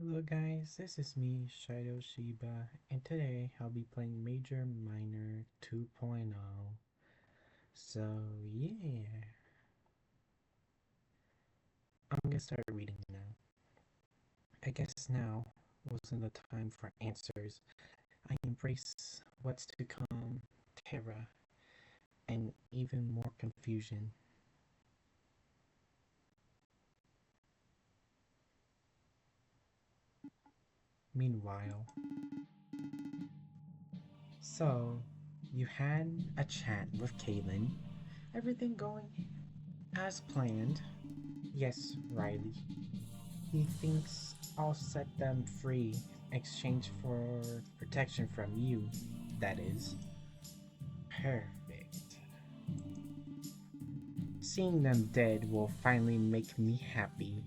Hello guys, this is me, Shydo Shiba, and today I'll be playing Major Minor 2.0. So yeah, I'm gonna start reading now. I guess now wasn't the time for answers. I embrace what's to come, terror, and even more confusion. Meanwhile, so you had a chat with Kaylin. Everything going as planned? Yes, Riley. He thinks I'll set them free, exchange for protection from you, that is. Perfect. Seeing them dead will finally make me happy.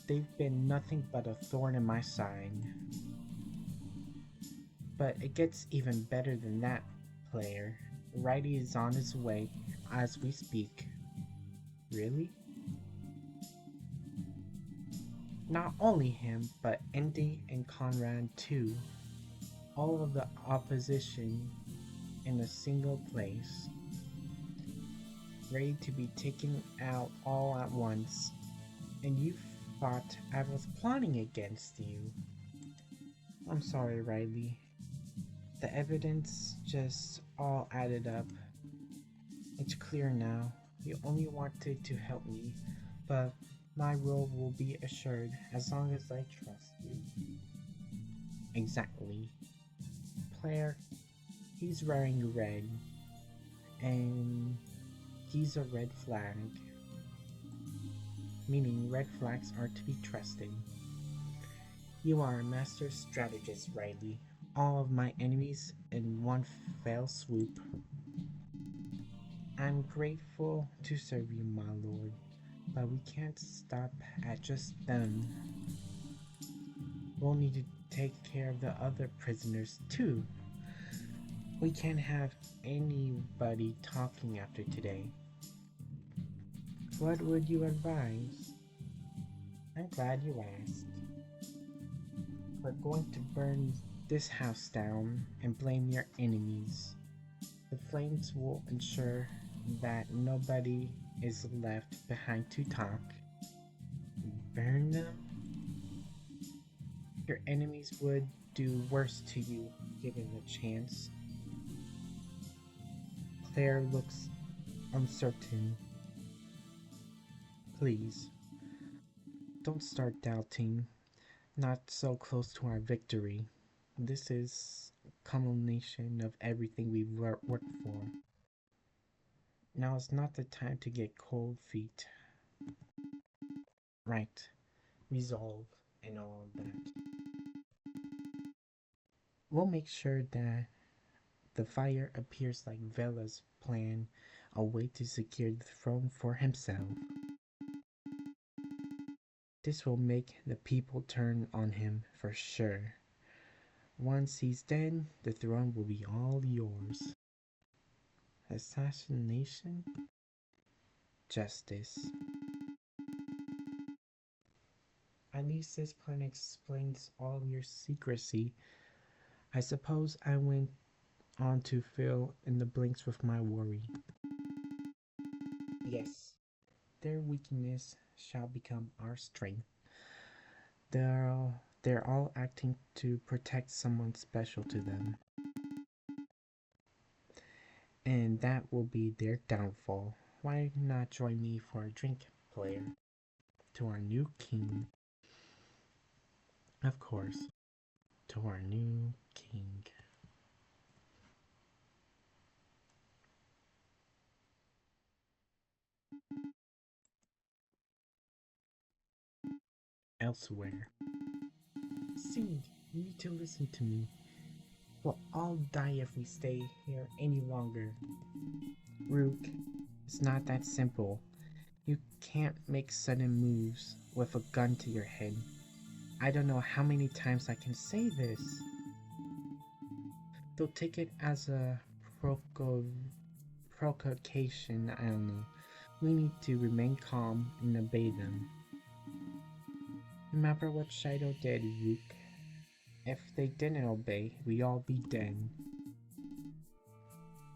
They've been nothing but a thorn in my side. But it gets even better than that, player. Righty is on his way as we speak. Really? Not only him, but Indy and Conrad too. All of the opposition in a single place, ready to be taken out all at once, and you thought I was plotting against you. I'm sorry, Riley. The evidence just all added up. It's clear now. You only wanted to help me, but my role will be assured as long as I trust you. Exactly. Player, he's wearing red, and he's a red flag, meaning red flags are to be trusted. You are a master strategist, Riley. All of my enemies in one fell swoop. I'm grateful to serve you, my lord, but we can't stop at just them. We'll need to take care of the other prisoners too. We can't have anybody talking after today. What would you advise? I'm glad you asked. We're going to burn this house down and blame your enemies. The flames will ensure that nobody is left behind to talk. Burn them? Your enemies would do worse to you given the chance. Claire looks uncertain. Please, don't start doubting. Not so close to our victory. This is a culmination of everything we've worked for. Now is not the time to get cold feet. Right, resolve and all of that. We'll make sure that the fire appears like Vela's plan, a way to secure the throne for himself. This will make the people turn on him for sure. Once he's dead, the throne will be all yours. Assassination? Justice. At least this plan explains all your secrecy. I suppose I went on to fill in the blanks with my worry. Yes, their weakness shall become our strength. They're all acting to protect someone special to them. And that will be their downfall. Why not join me for a drink, player? To our new king. Of course, to our new king. Elsewhere. See, you need to listen to me. We'll all die if we stay here any longer. Rook, it's not that simple. You can't make sudden moves with a gun to your head. I don't know how many times I can say this. They'll take it as a proco- provocation, I don't know. We need to remain calm and obey them. Remember what Shydo did, Rook? If they didn't obey, we all be dead.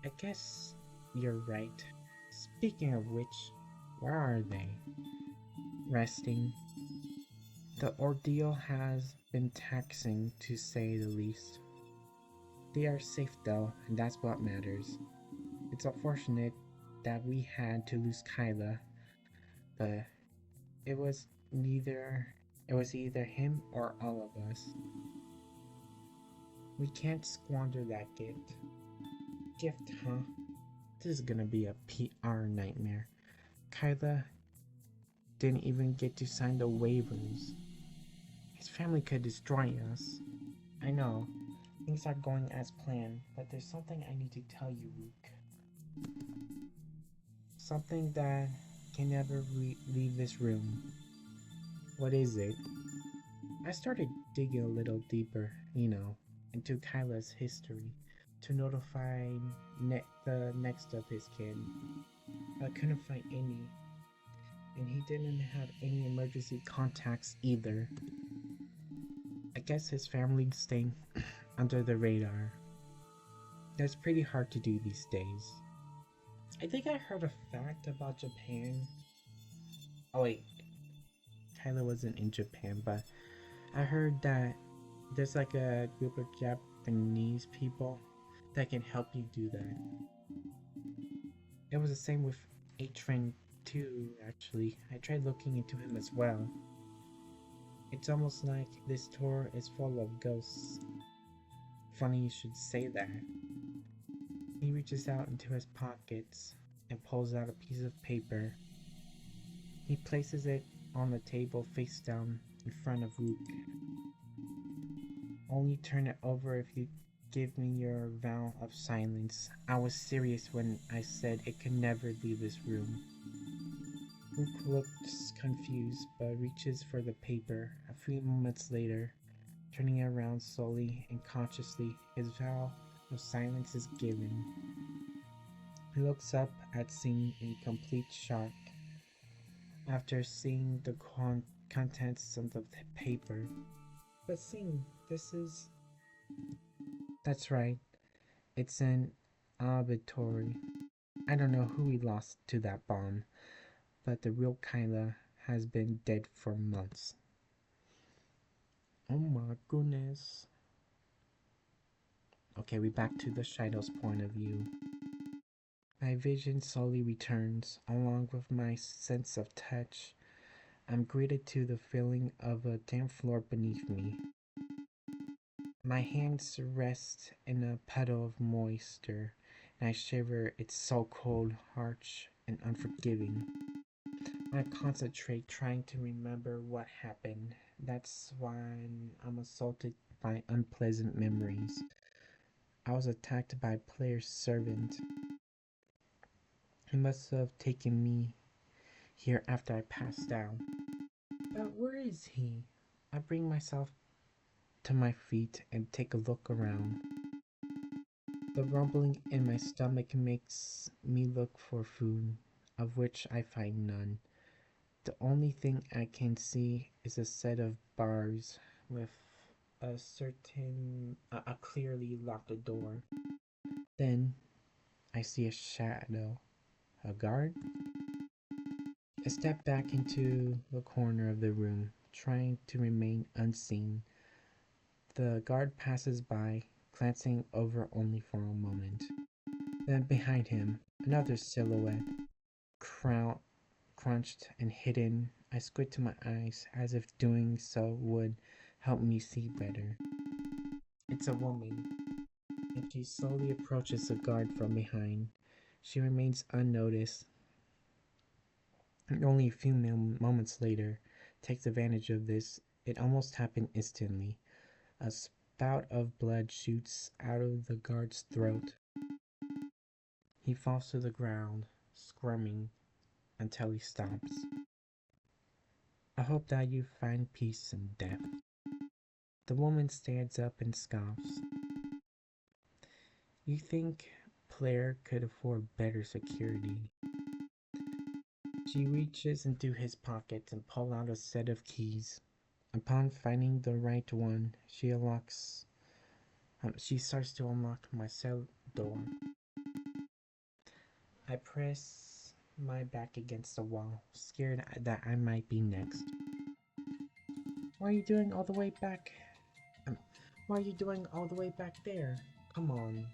I guess you're right. Speaking of which, where are they? Resting. The ordeal has been taxing, to say the least. They are safe though, and that's what matters. It's unfortunate that we had to lose Kyla, but it was neither it was either him or all of us. We can't squander that gift. Gift, huh? This is gonna be a PR nightmare. Kyla didn't even get to sign the waivers. His family could destroy us. I know, things are going as planned, but there's something I need to tell you, Rook. Something that can never leave this room. What is it? I started digging a little deeper, into Kyla's history to notify the next of his kin. I couldn't find any, and he didn't have any emergency contacts either. I guess his family staying under the radar. That's pretty hard to do these days. I think I heard a fact about Japan. Oh wait, Kyla wasn't in Japan, but I heard that there's like a group of Japanese people that can help you do that. It was the same with A-Train too, actually. I tried looking into him as well. It's almost like this tour is full of ghosts. Funny you should say that. He reaches out into his pockets and pulls out a piece of paper. He places it on the table face down in front of Rook. Only turn it over if you give me your vow of silence. I was serious when I said it could never leave this room. Rook looks confused but reaches for the paper. A few moments later, turning around slowly and consciously, his vow of silence is given. He looks up at Sing in complete shock. After seeing the contents of the paper. But Sing, this is... That's right, it's an obituary. I don't know who we lost to that bomb, but the real Kyla has been dead for months. Oh my goodness. Okay, we back to the Shydo's point of view. My vision slowly returns, along with my sense of touch. I'm greeted to the feeling of a damp floor beneath me. My hands rest in a puddle of moisture, and I shiver. It's so cold, harsh, and unforgiving. I concentrate trying to remember what happened. That's when I'm assaulted by unpleasant memories. I was attacked by a player's servant. He must have taken me here after I passed out. But where is he? I bring myself to my feet and take a look around. The rumbling in my stomach makes me look for food, of which I find none. The only thing I can see is a set of bars with a clearly locked door. Then I see a shadow. A guard? I step back into the corner of the room, trying to remain unseen. The guard passes by, glancing over only for a moment. Then behind him, another silhouette, crunched and hidden. I squint to my eyes, as if doing so would help me see better. It's a woman, and she slowly approaches the guard from behind. She remains unnoticed, and only a few moments later takes advantage of this. It almost happened instantly. A spout of blood shoots out of the guard's throat. He falls to the ground, squirming until he stops. I hope that you find peace in death. The woman stands up and scoffs. You think Player could afford better security? She reaches into his pockets and pulls out a set of keys. Upon finding the right one, she starts to unlock my cell door. I press my back against the wall, scared that I might be next. What are you doing all the way back? Um, what are you doing all the way back there? Come on.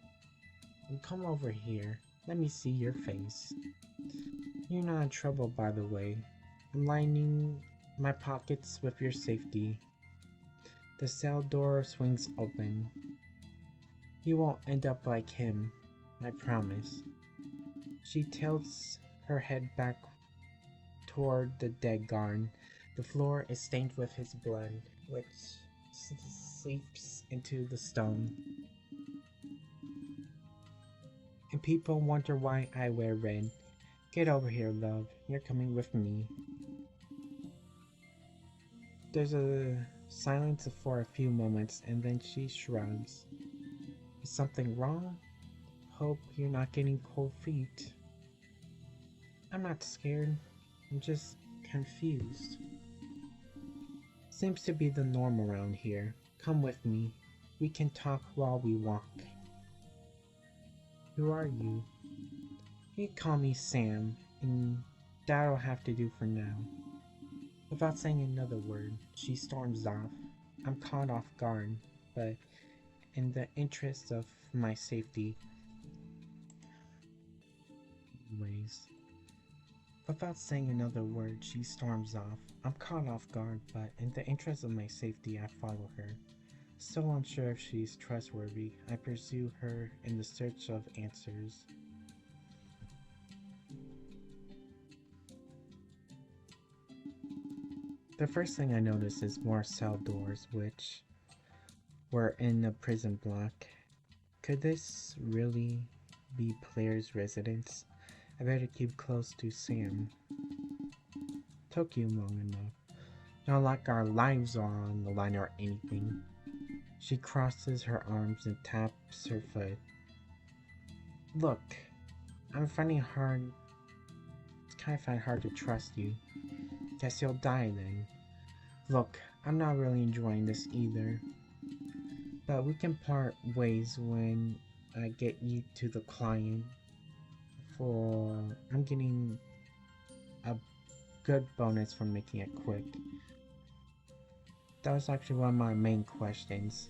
Come over here. Let me see your face. You're not in trouble, by the way. I'm lining my pockets with your safety. The cell door swings open. You won't end up like him, I promise. She tilts her head back toward the dead guard. The floor is stained with his blood, which seeps into the stone. And people wonder why I wear red. Get over here, love. You're coming with me. There's a silence for a few moments, and then she shrugs. Is something wrong? Hope you're not getting cold feet. I'm not scared. I'm just confused. Seems to be the norm around here. Come with me. We can talk while we walk. Who are you? You call me Sam, and that'll have to do for now. Without saying another word, she storms off. I'm caught off guard, but in the interest of my safety, ways. Without saying another word, she storms off. I'm caught off guard, but in the interest of my safety, I follow her. Still unsure if she's trustworthy, I pursue her in the search of answers. The first thing I notice is more cell doors, which were in a prison block. Could this really be players' residence? I better keep close to Sam. Took you long enough. Not like our lives are on the line or anything. She crosses her arms and taps her foot. Look, I'm finding hard. It's kind of find hard to trust you. Guess you'll die then. Look, I'm not really enjoying this either. But we can part ways when I get you to the client. I'm getting a good bonus for making it quick. That was actually one of my main questions.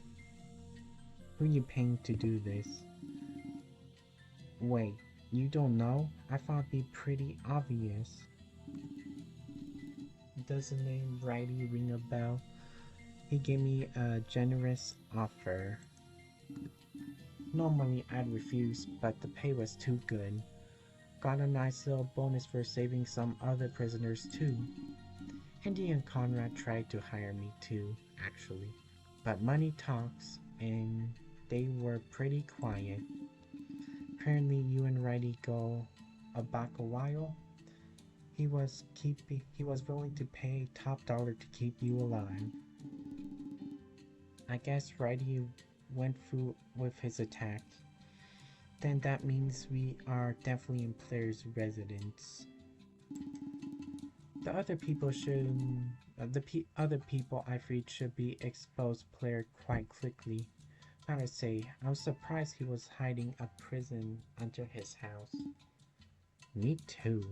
Who are you paying to do this? Wait, you don't know? I thought it'd be pretty obvious. Does the name Righty ring a bell? He gave me a generous offer. Normally I'd refuse, but the pay was too good. Got a nice little bonus for saving some other prisoners too. Andy and Conrad tried to hire me too, actually. But money talks, and they were pretty quiet. Apparently you and Righty go back a while. He was willing to pay top dollar to keep you alive. I guess Righty went through with his attack. Then that means we are definitely in player's residence. The other people other people I freed should be exposed player quite quickly. Gotta say, I was surprised he was hiding a prison under his house. Me too.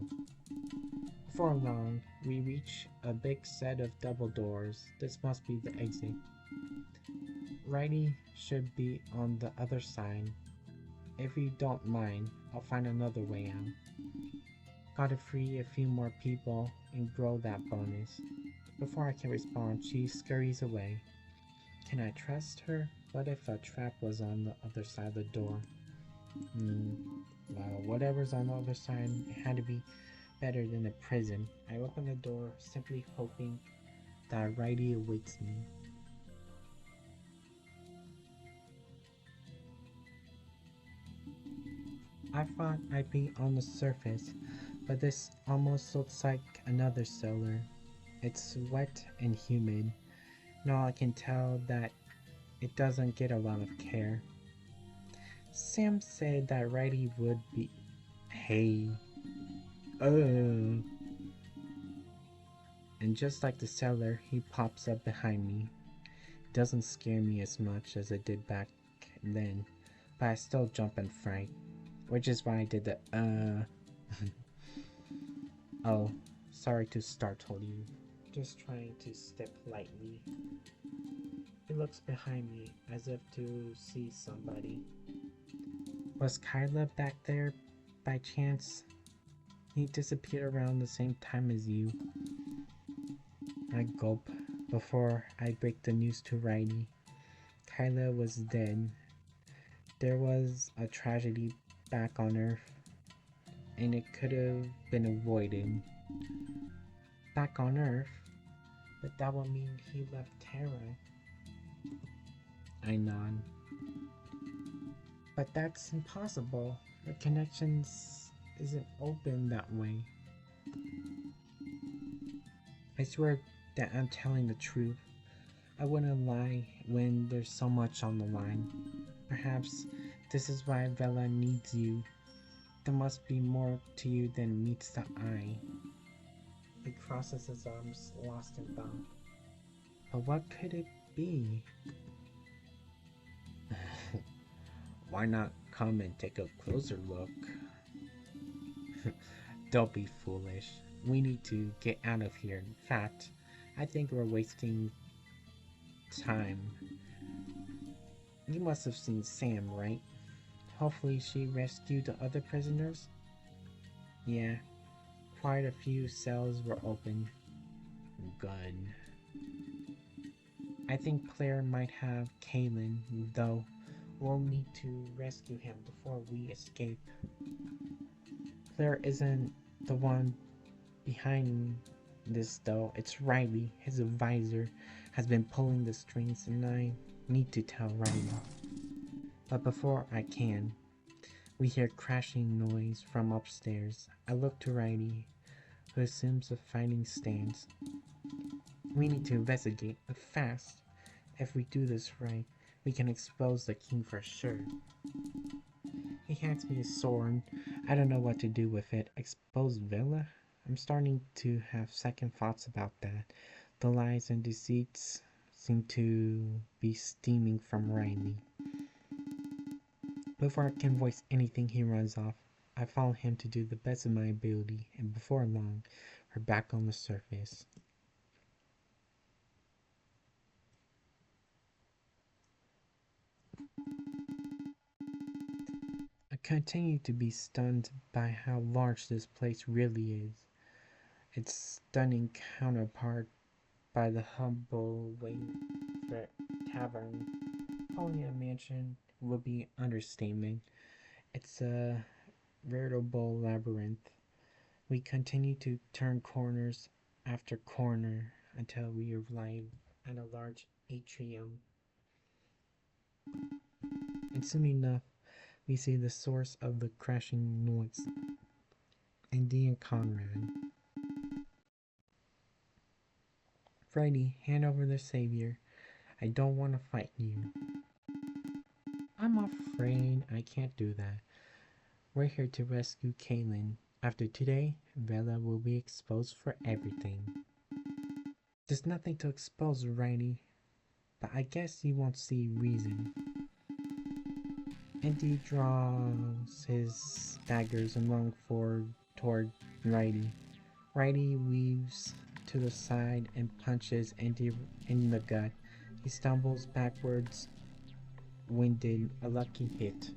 Before long, we reach a big set of double doors. This must be the exit. Righty should be on the other side. If you don't mind, I'll find another way out. Gotta free a few more people and grow that bonus. Before I can respond, she scurries away. Can I trust her? What if a trap was on the other side of the door? Well, whatever's on the other side, it had to be better than a prison. I open the door, simply hoping that Righty awaits me. I thought I'd be on the surface, but this almost looks like another cellar. It's wet and humid. Now I can tell that it doesn't get a lot of care. Sam said that Righty would be... Hey. And and just like the seller, he pops up behind me. Doesn't scare me as much as it did back then, but I still jump in fright, which is why I did the Oh, sorry to startle you. Just trying to step lightly. He looks behind me as if to see somebody. Was Kyla back there by chance? He disappeared around the same time as you. I gulp before I break the news to Riley. Kyla was dead. There was a tragedy back on Earth, and it could have been avoided. Back on Earth? But that would mean he left Terra. I nod. But that's impossible. The connections isn't open that way. I swear that I'm telling the truth. I wouldn't lie when there's so much on the line. Perhaps this is why Vela needs you. There must be more to you than meets the eye. He crosses his arms, lost in thought. But what could it be? Why not come and take a closer look? Don't be foolish. We need to get out of here. In fact, I think we're wasting time. You must have seen Sam, right? Hopefully she rescued the other prisoners? Yeah, quite a few cells were open. Good. I think Claire might have Kaylin, though we'll need to rescue him before we escape. Claire isn't the one behind this though, it's Riley. His advisor has been pulling the strings and I need to tell Riley. But before I can, we hear crashing noise from upstairs. I look to Riley, who assumes a fighting stance. We need to investigate, but fast. If we do this right, we can expose the king for sure. He hands me his sword. I don't know what to do with it. Expose Vela? I'm starting to have second thoughts about that. The lies and deceits seem to be steaming from Riley. Before I can voice anything, he runs off. I follow him to do the best of my ability, and before long, we're back on the surface. I continue to be stunned by how large this place really is. Its stunning counterpart by the humble Wayfair Tavern. Calling it a mansion would be understatement. It's a veritable labyrinth. We continue to turn corners after corner until we arrive at a large atrium. And soon enough, we see the source of the crashing noise. Andy and Conrad. Freddy, hand over the savior. I don't want to fight you. I'm afraid I can't do that. We're here to rescue Kaylin. After today, Vela will be exposed for everything. There's nothing to expose, Riley, but I guess you won't see reason. Andy draws his daggers and long forward toward Riley. Riley weaves to the side and punches Andy in the gut. He stumbles backwards, winded, a lucky hit.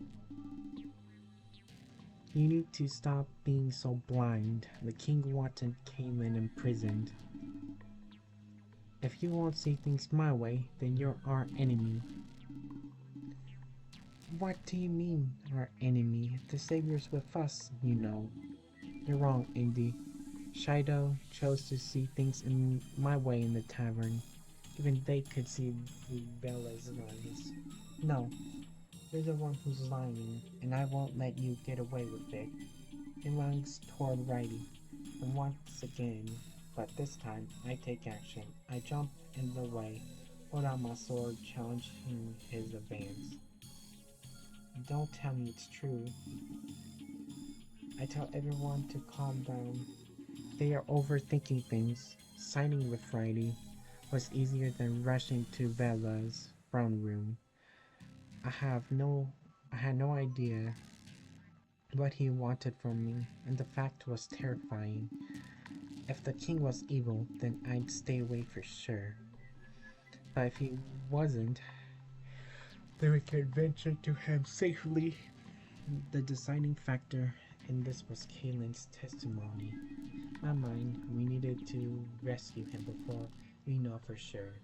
You need to stop being so blind. The king wanted Kaylin imprisoned. If you won't see things my way, then you're our enemy. What do you mean, our enemy? The savior's with us, you know. You're wrong, Indy. Shydo chose to see things in my way in the tavern. Even they could see through Bella's lies. No, you're the one who's lying, and I won't let you get away with it. He lunges toward Riley, and once again, but this time I take action. I jump in the way, hold out my sword, challenging his advance. Don't tell me it's true. I tell everyone to calm down. They are overthinking things. Signing with Friday was easier than rushing to Bella's throne room. I have no I had no idea what he wanted from me, and the fact was terrifying. If the king was evil, then I'd stay away for sure. But if he wasn't, then we could venture to him safely. The deciding factor in this was Kaylin's testimony. My mind, we needed to rescue him before we know for sure.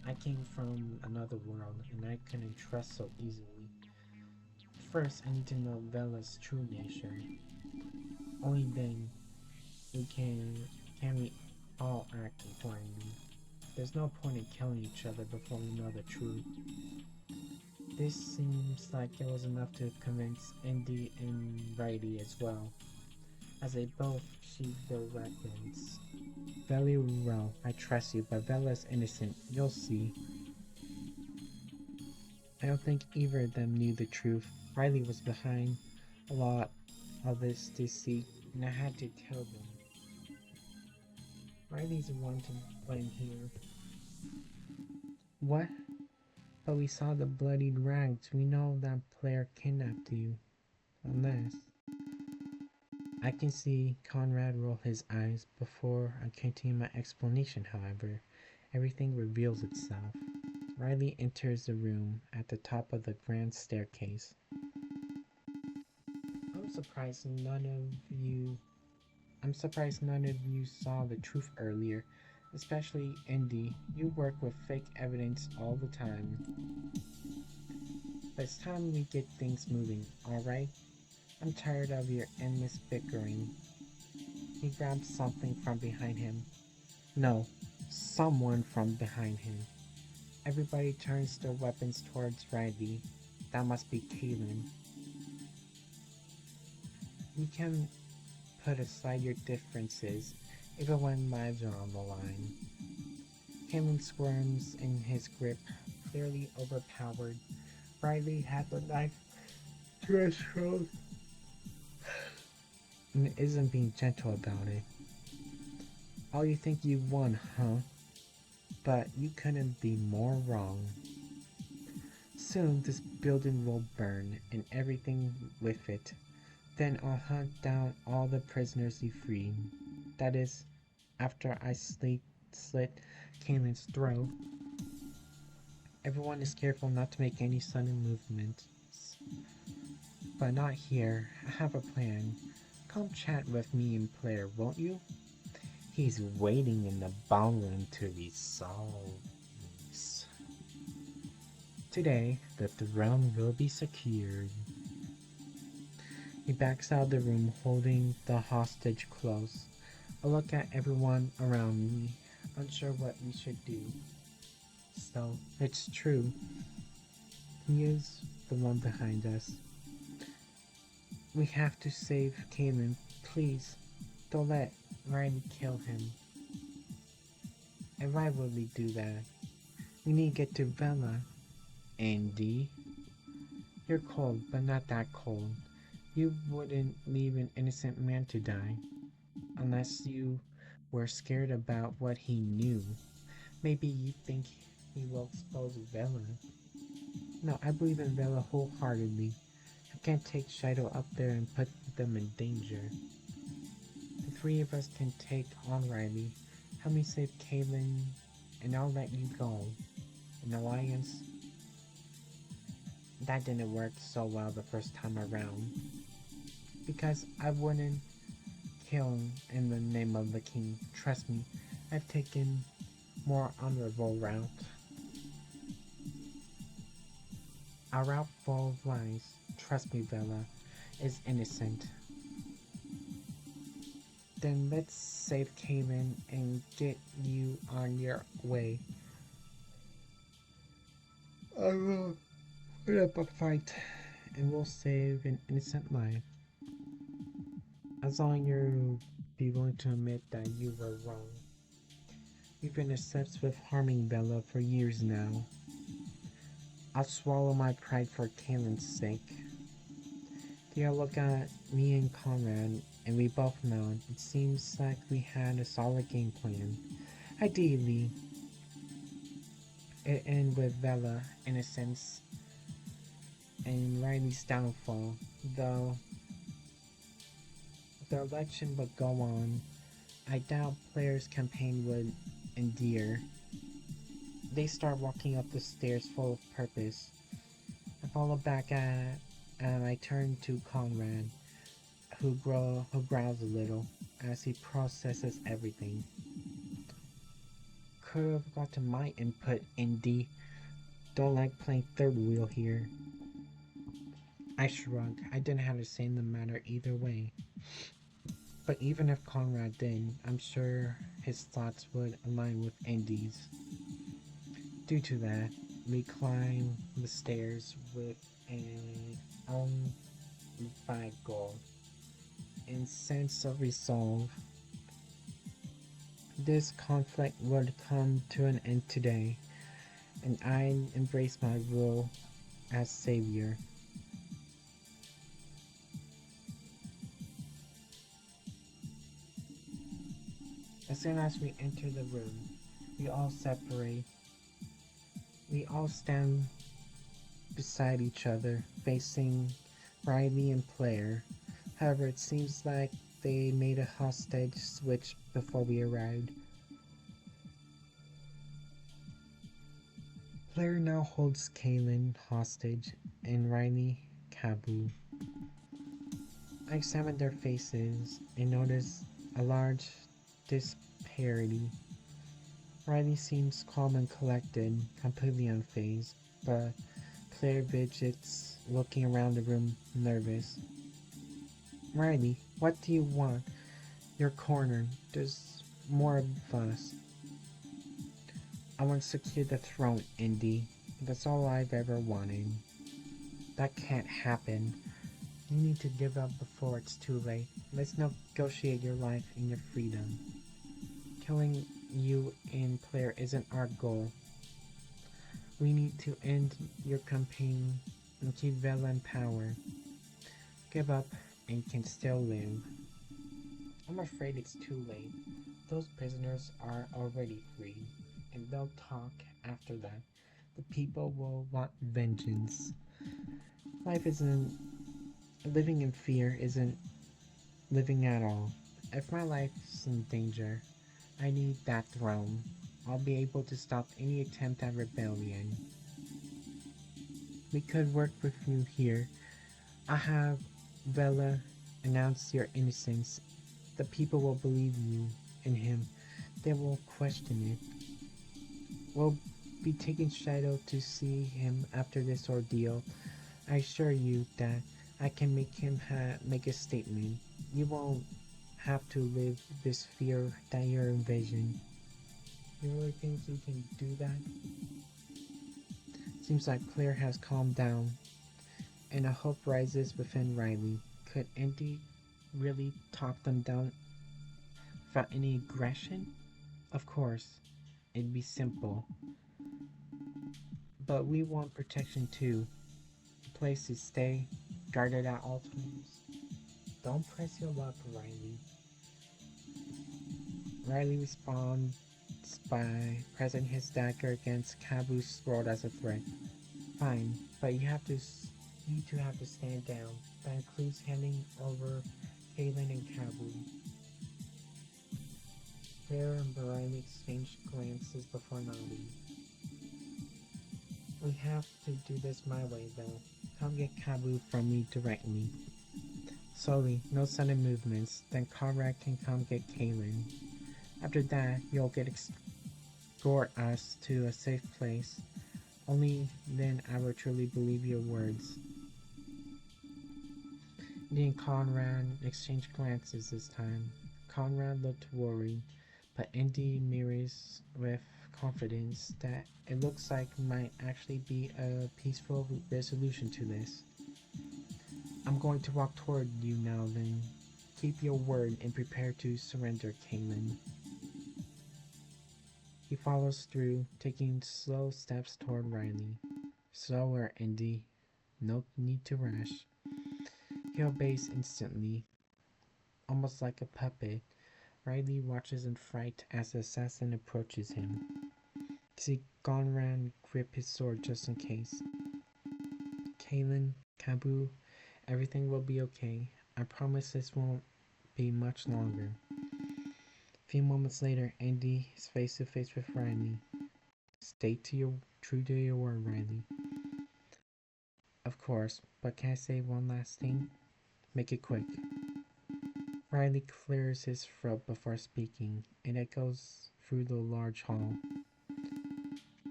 I came from another world and I couldn't trust so easily. First, I need to know Bella's true nature. Only then we can we all act accordingly. There's no point in killing each other before we know the truth. This seems like it was enough to convince Indy and Righty as well, as they both sheathe their weapons. Very well, I trust you, but Bella's innocent. You'll see. I don't think either of them knew the truth. Riley was behind a lot of this deceit, and I had to tell them. Riley's the one to blame here. What? But we saw the bloodied rags. We know that player kidnapped you. Unless. I can see Conrad roll his eyes. Before I continue my explanation, however, everything reveals itself. Riley enters the room at the top of the grand staircase. I'm surprised none of you I'm surprised none of you saw the truth earlier, especially Indy. You work with fake evidence all the time. But it's time we get things moving, alright? I'm tired of your endless bickering. He grabs something from behind him. No, someone from behind him. Everybody turns their weapons towards Riley. That must be Kaylin. You can put aside your differences, even when lives are on the line. Kaylin squirms in his grip, clearly overpowered. Riley had the knife to his throat and isn't being gentle about it. Oh, you think you won, huh? But you couldn't be more wrong. Soon this building will burn, and everything with it. Then I'll hunt down all the prisoners you freed. That is, after I slit Kaylin's throat. Everyone is careful not to make any sudden movements. But not here. I have a plan. Come chat with me and Player, won't you? He's waiting in the ballroom to resolve this. Today, the throne will be secured. He backs out of the room holding the hostage close. I look at everyone around me, unsure what we should do. So, it's true. He is the one behind us. We have to save Kaylin. Please, don't let Ryan kill him. And why would we do that? We need to get to Bella. Andy? You're cold, but not that cold. You wouldn't leave an innocent man to die. Unless you were scared about what he knew. Maybe you think he will expose Bella. No, I believe in Bella wholeheartedly. I can't take Shydo up there and put them in danger. The three of us can take on Riley. Help me save Kaylin, and I'll let you go. An alliance? That didn't work so well the first time around. Because I wouldn't kill in the name of the king. Trust me, I've taken more honorable route. Our route full of lies, trust me Bella, is innocent. Then let's save Kaylin and get you on your way. I will put up a fight and we'll save an innocent life. As long as you be willing to admit that you were wrong. You've been obsessed with harming Bella for years now. I'll swallow my pride for Kaylin's sake. They all look at me and Conrad, and we both nod. It seems like we had a solid game plan. Ideally, it ended with Vela, innocence, and Riley's downfall, though the election would go on. I doubt players' campaign would endure. They start walking up the stairs full of purpose. I follow back and I turn to Conrad, who growls a little as he processes everything. Could have gotten my input, Indy. Don't like playing third wheel here. I shrug. I didn't have a say in the matter either way. But even if Conrad did, I'm sure his thoughts would align with Indy's. Due to that, we climb the stairs with an unfired goal and sense of resolve. This conflict would come to an end today, and I embrace my role as savior. As soon as we enter the room, we all separate. We all stand beside each other, facing Riley and Claire. However, it seems like they made a hostage switch before we arrived. Claire now holds Kaylin hostage and Riley Kabu. I examine their faces and notice a large disparity. Riley seems calm and collected, completely unfazed, but Claire fidgets, looking around the room, nervous. Riley, what do you want? You're cornered. There's more of us. I want to secure the throne, Indy. That's all I've ever wanted. That can't happen. You need to give up before it's too late. Let's negotiate your life and your freedom. Killing you and Claire isn't our goal. We need to end your campaign and keep Vela in power. Give up and you can still live. I'm afraid it's too late. Those prisoners are already free, and they'll talk after that. The people will want vengeance. Life isn't living in fear isn't living at all. If my life's in danger, I need that throne. I'll be able to stop any attempt at rebellion. We could work with you here. I have Vela announce your innocence. The people will believe you in him. They will question it. We'll be taking Shydo to see him after this ordeal. I assure you that I can make him make a statement. You won't have to live this fear that you're envisioning. You really think you can do that? Seems like Claire has calmed down, and a hope rises within Riley. Could Indy really talk them down without any aggression? Of course, it'd be simple. But we want protection too. A place to stay, guarded at all times. Don't press your luck, Riley. Riley responds by pressing his dagger against Kabu's sword as a threat. Fine, but you two have to stand down. That includes handing over Kaylin and Kabu. Claire and Riley exchange glances before nodding. We have to do this my way, though. Come get Kabu from me directly. Slowly, no sudden movements, then Conrad can come get Kaylin. After that, you'll get escort us to a safe place. Only then I will truly believe your words. Indy and Conrad exchanged glances this time. Conrad looked worried, but Indy mirrors with confidence that it looks like might actually be a peaceful resolution to this. I'm going to walk toward you now then. Keep your word and prepare to surrender, Kaylin. He follows through, taking slow steps toward Riley. Slower, Indy. No need to rush. He obeys instantly. almost like a puppet. Riley watches in fright as the assassin approaches him. See Gonran grip his sword just in case. Kaylin, Kabu, everything will be okay. I promise this won't be much longer. A few moments later, Andy is face to face with Riley. Stay true to your word, Riley. Of course, but can I say one last thing? Make it quick. Riley clears his throat before speaking, and echoes through the large hall.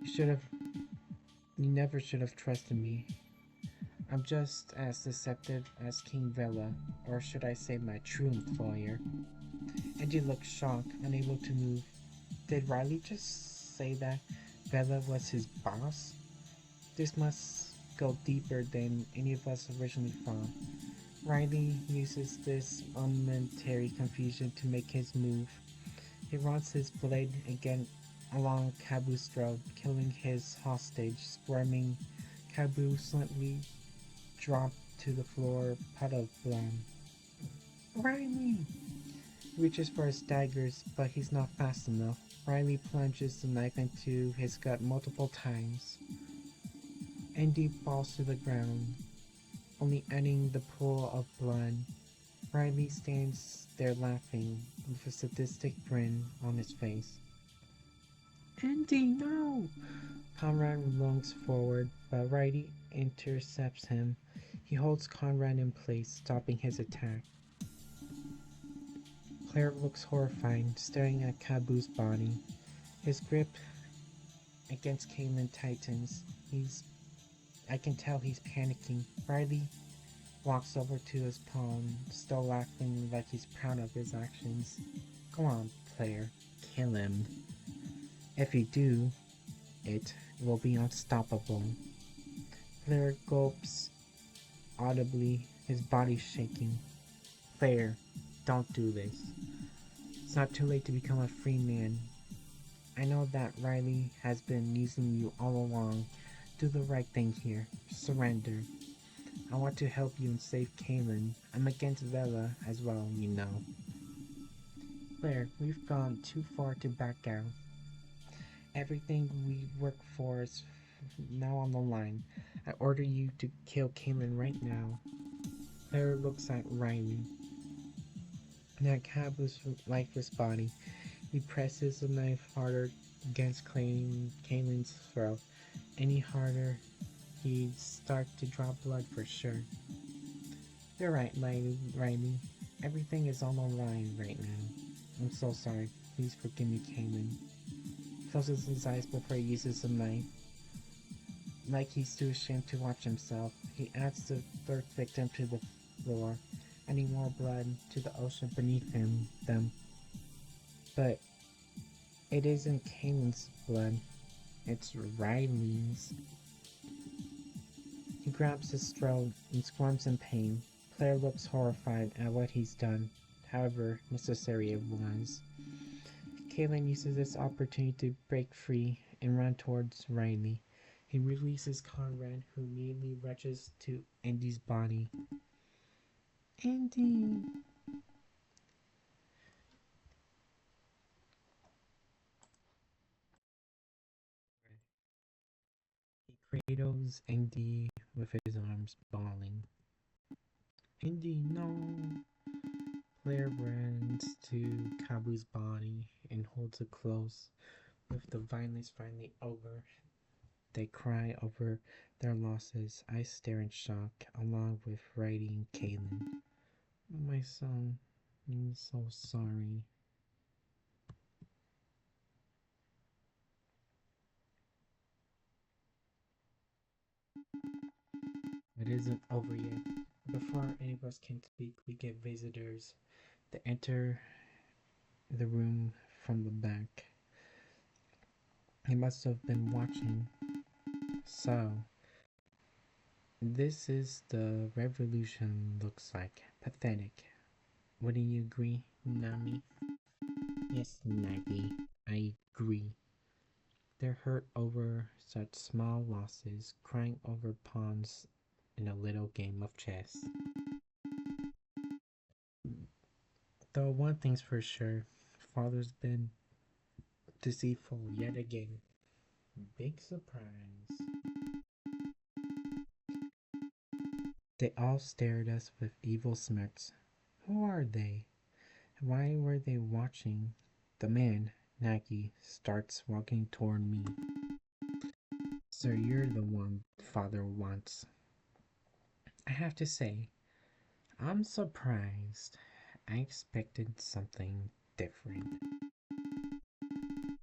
You should have. You never should have trusted me. I'm just as deceptive as King Vela, or should I say my true employer. Angie looked shocked, unable to move. Did Riley just say that Vela was his boss? This must go deeper than any of us originally thought. Riley uses this momentary confusion to make his move. He runs his blade again along Kabu's throat, killing his hostage, squirming. Kabu slightly dropped to the floor, puddle of blood. Riley! Reaches for his daggers, but he's not fast enough. Riley plunges the knife into his gut multiple times. Andy falls to the ground, only adding the pool of blood. Riley stands there laughing, with a sadistic grin on his face. Andy, no! Conrad lunges forward, but Riley intercepts him. He holds Conrad in place, stopping his attack. Claire looks horrified, staring at Kabu's body. His grip against Kaylin tightens. I can tell he's panicking. Riley walks over to his palm, still laughing like he's proud of his actions. Go on, Claire. Kill him. If you do, it will be unstoppable. Claire gulps audibly, his body shaking. Claire, don't do this. It's not too late to become a free man. I know that Riley has been using you all along. Do the right thing here. Surrender. I want to help you and save Kaylin. I'm against Vela as well, you know. Claire, we've gone too far to back out. Everything we work for is now on the line. I order you to kill Kaylin right now. Claire looks at Riley. At Kabu's lifeless body, he presses the knife harder against Kaylin's throat. Any harder, he'd start to draw blood for sure. You're right, Riley. Everything is on the line right now. I'm so sorry. Please forgive me, Kaylin. Closes his eyes before he uses the knife. Like he's too ashamed to watch himself, he adds the third victim to the floor, adding more blood to the ocean beneath them. But it isn't Kaylin's blood, it's Riley's. He grabs his throat and squirms in pain. Claire looks horrified at what he's done, however necessary it was. Kaylin uses this opportunity to break free and run towards Riley. He releases Conrad, who immediately rushes to Andy's body. Andy! He cradles Andy with his arms bawling. Andy, no! Claire runs to Kabu's body and holds it close. With the violence finally over, they cry over their losses. I stare in shock, along with Riley and Kaylin. My son, I'm so sorry. It isn't over yet. Before any of us can speak, we get visitors that enter the room from the back. He must have been watching. So, this is the revolution looks like. Pathetic. Wouldn't you agree, Nami? Yes, Nagi, I agree. They're hurt over such small losses, crying over pawns in a little game of chess. Though one thing's for sure, father's been deceitful yet again. Big surprise. They all stared at us with evil smirks. Who are they? Why were they watching? The man, Naki, starts walking toward me. Sir, you're the one father wants. I have to say, I'm surprised. I expected something different.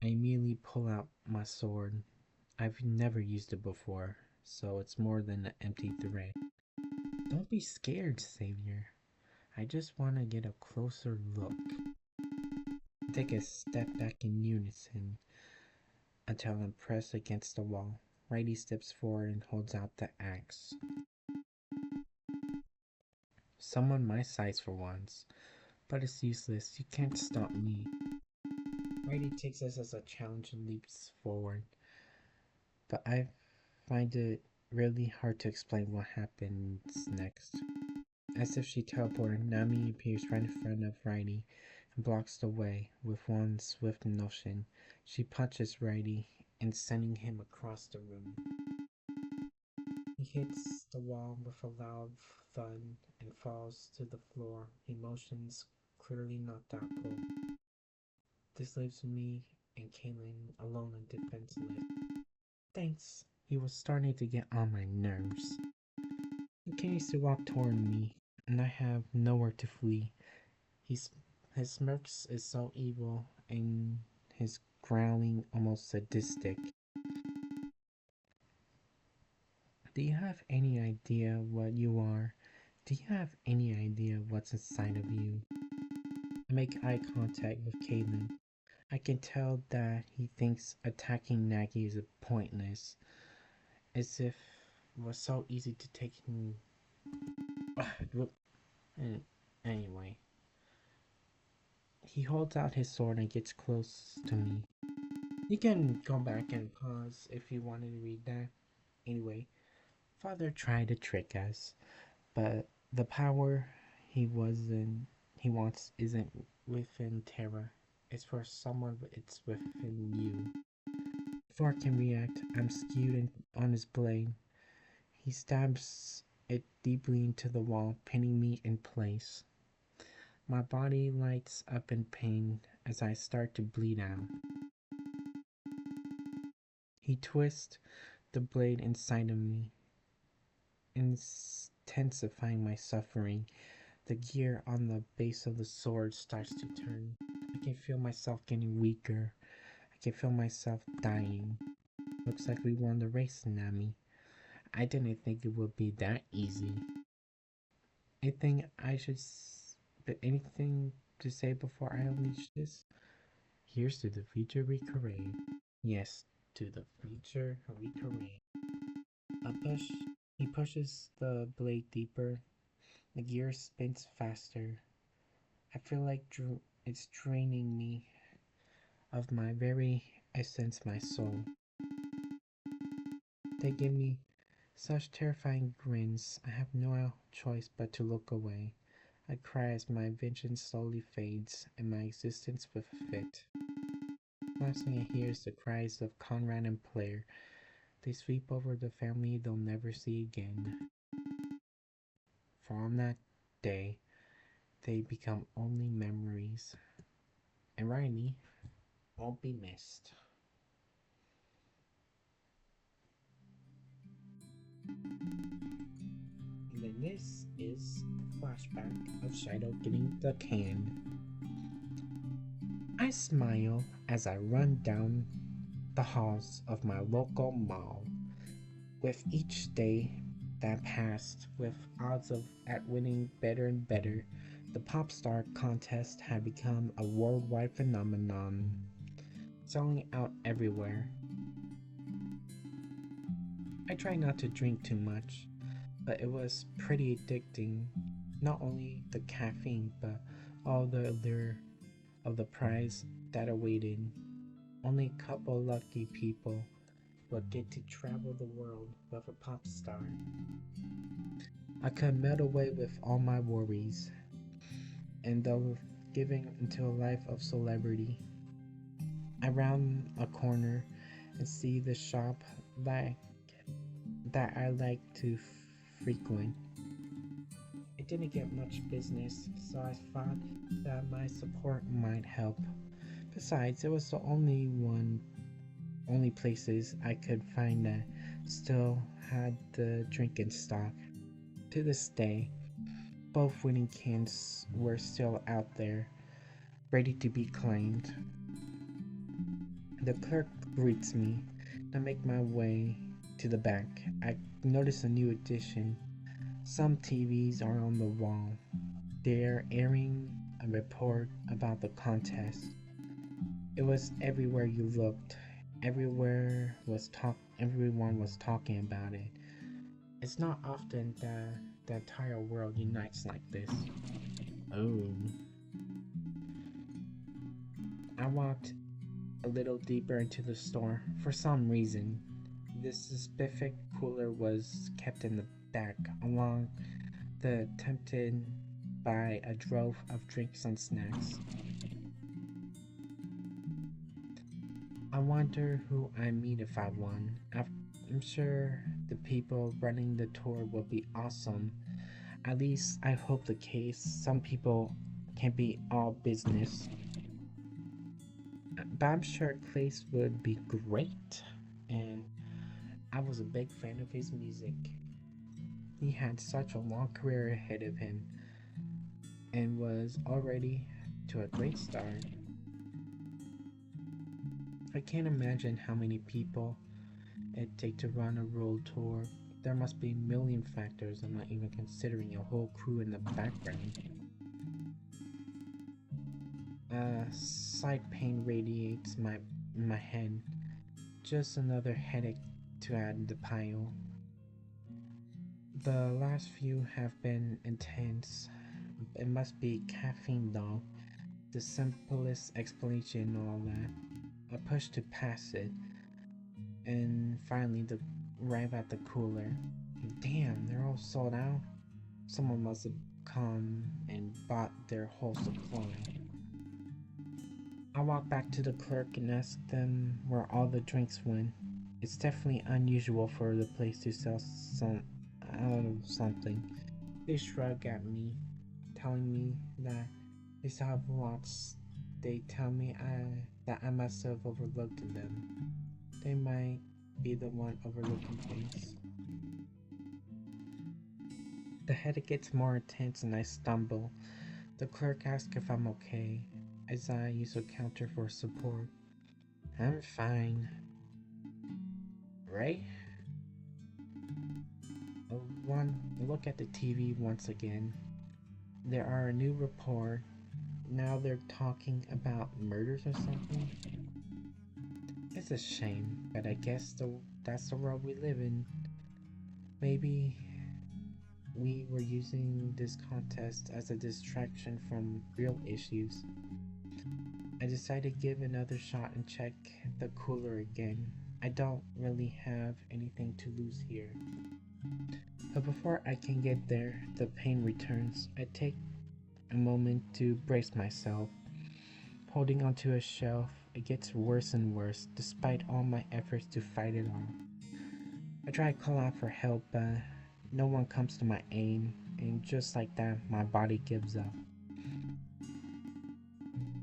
I immediately pull out my sword. I've never used it before, so it's more than an empty threat. Don't be scared, Savior. I just want to get a closer look. Take a step back in unison until I'm pressed against the wall. Righty steps forward and holds out the axe. Someone my size for once, but it's useless. You can't stop me. Righty takes this as a challenge and leaps forward, but I find it really hard to explain what happens next. As if she teleported, Nami appears right in front of Righty and blocks the way with one swift motion. She punches Righty and sending him across the room. He hits the wall with a loud thud and falls to the floor, emotions clearly knocked out cold. This leaves me and Kaylin alone and defenseless. Thanks. He was starting to get on my nerves. He continues to walk toward me, and I have nowhere to flee. He's, his smirks is so evil, and his growling almost sadistic. Do you have any idea what you are? Do you have any idea what's inside of you? I make eye contact with Caitlin. I can tell that he thinks attacking Nagy is pointless, as if it was so easy to take him. Anyway, he holds out his sword and gets close to me. You can go back and pause if you wanted to read that. Anyway, Father tried to trick us, but the power he wants isn't within Terra. It's for someone, it's within you. Before I can react, I'm skewed on his blade. He stabs it deeply into the wall, pinning me in place. My body lights up in pain as I start to bleed out. He twists the blade inside of me, intensifying my suffering. The gear on the base of the sword starts to turn. I can feel myself getting weaker. I can feel myself dying. Looks like we won the race, Nami. I didn't think it would be that easy. Anything to say before I unleash this? Here's to the future we create. Yes, to the future we create. He pushes the blade deeper. The gear spins faster. I feel like it's draining me of my very essence, my soul. They give me such terrifying grins. I have no choice but to look away. I cry as my vision slowly fades and my existence with fit. Last thing I hear is the cries of Conrad and Blair. They sweep over the family they'll never see again. For on that day, they become only memories. And Riley won't be missed. And then this is a flashback of Shydo getting the can. I smile as I run down the halls of my local mall. With each day that passed, with odds at winning better and better, the pop star contest had become a worldwide phenomenon, selling out everywhere. I tried not to drink too much, but it was pretty addicting. Not only the caffeine, but all the allure of the prize that awaited. Only a couple lucky people would get to travel the world with a pop star. I could melt away with all my worries, and though giving into a life of celebrity. I round a corner and see the shop like that I like to frequent. It didn't get much business, so I thought that my support might help. Besides, it was the only places I could find that still had the drink in stock. To this day, both winning cans were still out there, ready to be claimed. The clerk greets me. I make my way to the back. I notice a new addition. Some TVs are on the wall. They're airing a report about the contest. It was everywhere you looked. Everyone was talking about it. It's not often that the entire world unites like this. Oh. I walked a little deeper into the store. For some reason, this specific cooler was kept in the back, along the tempted by a drove of drinks and snacks. I wonder who I meet if I won. I'm sure the people running the tour will be awesome. At least I hope the case. Some people can be all business. But I'm sure Klace would be great. And I was a big fan of his music. He had such a long career ahead of him and was already to a great start. I can't imagine how many people it'd take to run a world tour. There must be a million factors. I'm not even considering a whole crew in the background. Side pain radiates my head. Just another headache to add to the pile. The last few have been intense. It must be caffeine though. The simplest explanation and all that. I pushed to pass it, and finally arrive at the cooler. Damn, they're all sold out. Someone must have come and bought their whole supply. I walked back to the clerk and asked them where all the drinks went. It's definitely unusual for the place to sell some out of something. They shrug at me, telling me that they still have lots. They tell me that I must have overlooked them. They might be the one overlooking things. The headache gets more intense and I stumble. The clerk asks if I'm okay, as I use a counter for support. I'm fine. Right? One look at the TV once again. There are a new report. Now they're talking about murders or something. It's a shame, but I guess that's the world we live in. Maybe we were using this contest as a distraction from real issues. I decided to give another shot and check the cooler again. I don't really have anything to lose here. But before I can get there, the pain returns. I take a moment to brace myself. Holding onto a shelf, it gets worse and worse, despite all my efforts to fight it off. I try to call out for help, but no one comes to my aid, and just like that, my body gives up.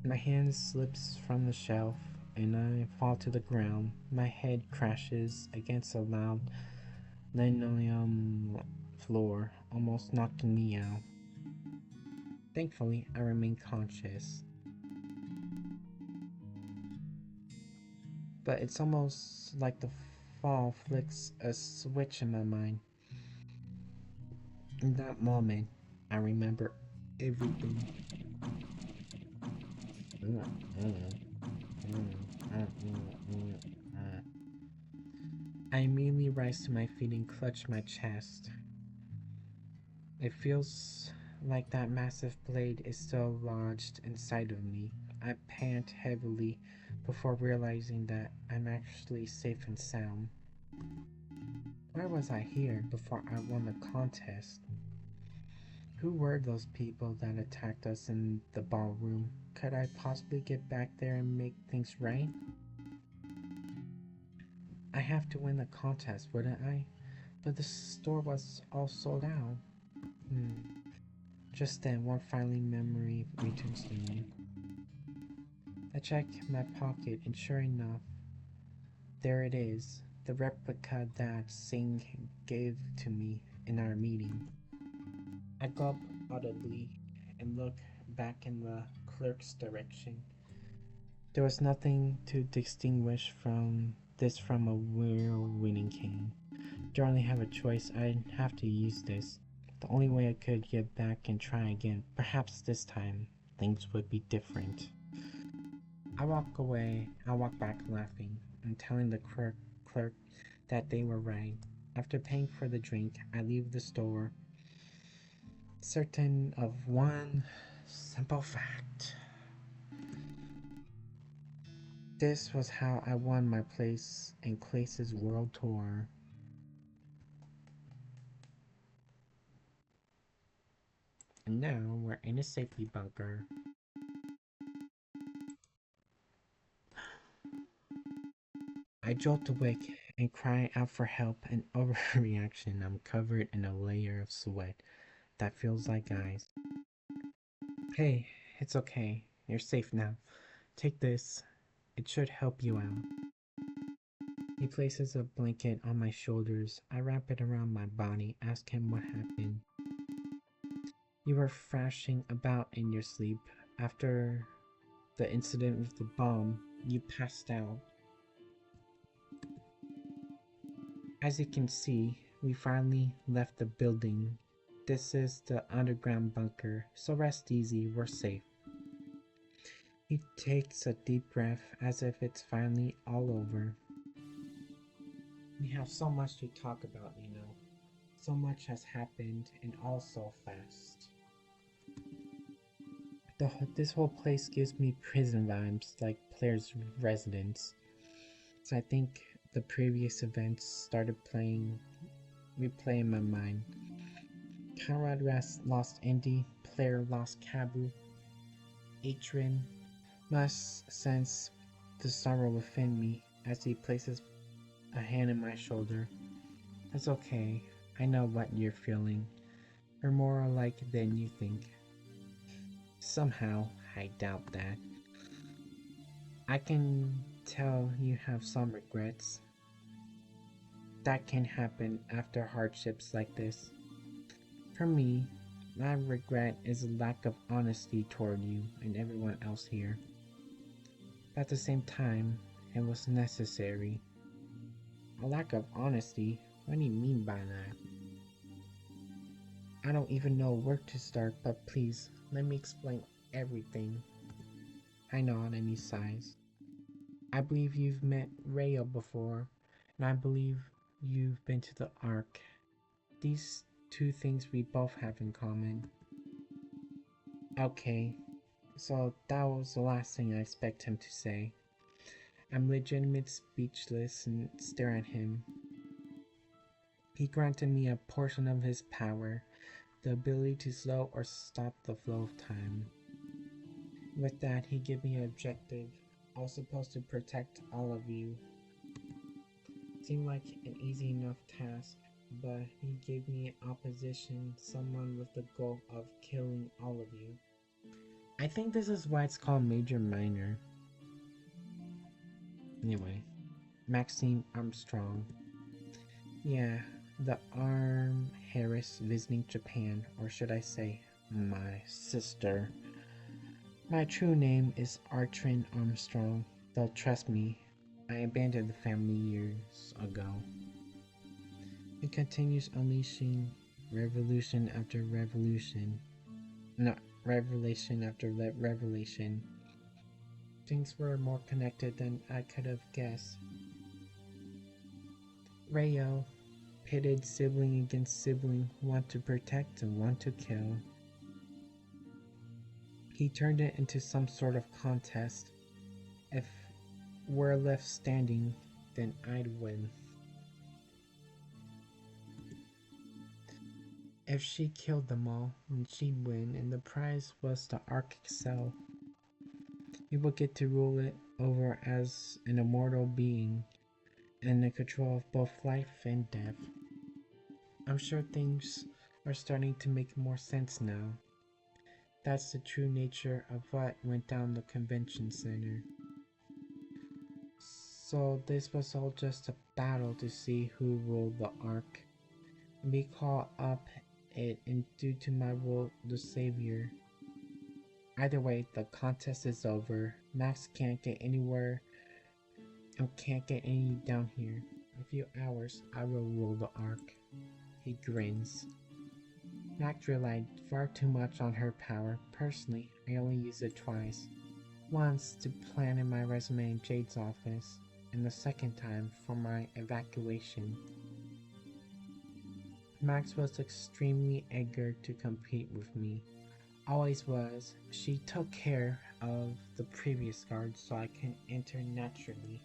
My hand slips from the shelf, and I fall to the ground. My head crashes against a loud linoleum floor, almost knocking me out. Thankfully, I remain conscious. But it's almost like the fall flicks a switch in my mind. In that moment, I remember everything. I immediately rise to my feet and clutch my chest. It feels like that massive blade is still lodged inside of me. I pant heavily before realizing that I'm actually safe and sound. Why was I here before I won the contest? Who were those people that attacked us in the ballroom? Could I possibly get back there and make things right? I have to win the contest, wouldn't I? But the store was all sold out. Hmm. Just then, one finally memory returns to me. I check my pocket, and sure enough, there it is, the replica that Singh gave to me in our meeting. I gulp audibly and look back in the clerk's direction. There was nothing to distinguish from this from a real winning cane. Do I only have a choice? I'd have to use this. The only way I could get back and try again. Perhaps this time things would be different. I walk away. I walk back laughing and telling the clerk that they were right. After paying for the drink, I leave the store, certain of one simple fact. This was how I won my place in Klace's world tour. And now we're in a safety bunker. I jolt awake and cry out for help. An overreaction. I'm covered in a layer of sweat that feels like ice. Hey, it's okay. You're safe now. Take this. It should help you out. He places a blanket on my shoulders. I wrap it around my body, ask him what happened. You were thrashing about in your sleep. After the incident with the bomb, you passed out. As you can see, we finally left the building. This is the underground bunker, so rest easy, we're safe. He takes a deep breath as if it's finally all over. We have so much to talk about, you know. So much has happened and all so fast. This whole place gives me prison vibes, like players' residence. So I think the previous events started replay in my mind. Conrad lost Indy, player lost Cabu. Atrin must sense the sorrow within me as he places a hand on my shoulder. That's okay. I know what you're feeling. You're more alike than you think. Somehow, I doubt that. I can tell you have some regrets. That can happen after hardships like this. For me, my regret is a lack of honesty toward you and everyone else here. But at the same time, it was necessary. A lack of honesty? What do you mean by that? I don't even know where to start, but please, let me explain everything. I nod and he sighs. I believe you've met Rayo before, and I believe you've been to the Ark. These two things we both have in common. Okay, so that was the last thing I expect him to say. I'm legitimately speechless and stare at him. He granted me a portion of his power, the ability to slow or stop the flow of time. With that, he gave me an objective. I was supposed to protect all of you. Seemed like an easy enough task, but he gave me opposition, someone with the goal of killing all of you. I think this is why it's called Major Minor. Anyway, Maxine Armstrong. Yeah, the Arm Harris visiting Japan, or should I say, my sister. My true name is Artrin Armstrong, though trust me, I abandoned the family years ago. It continues unleashing revolution after revolution. Not revelation after revelation. Things were more connected than I could have guessed. Rayo, pitted sibling against sibling, one to protect and one to kill. He turned it into some sort of contest. If we're left standing, then I'd win. If she killed them all, then she'd win, and the prize was the Ark itself. We would get to rule it over as an immortal being, and in control of both life and death. I'm sure things are starting to make more sense now. That's the true nature of what went down the convention center. So this was all just a battle to see who ruled the Ark. We call up it and due to my role the savior. Either way, the contest is over. Max can't get anywhere and can't get any down here. In a few hours, I will rule the Ark. He grins. Max relied far too much on her power. Personally, I only used it twice. Once to plan in my resume in Jade's office, and the second time for my evacuation. Max was extremely eager to compete with me. Always was. She took care of the previous guard so I can enter naturally.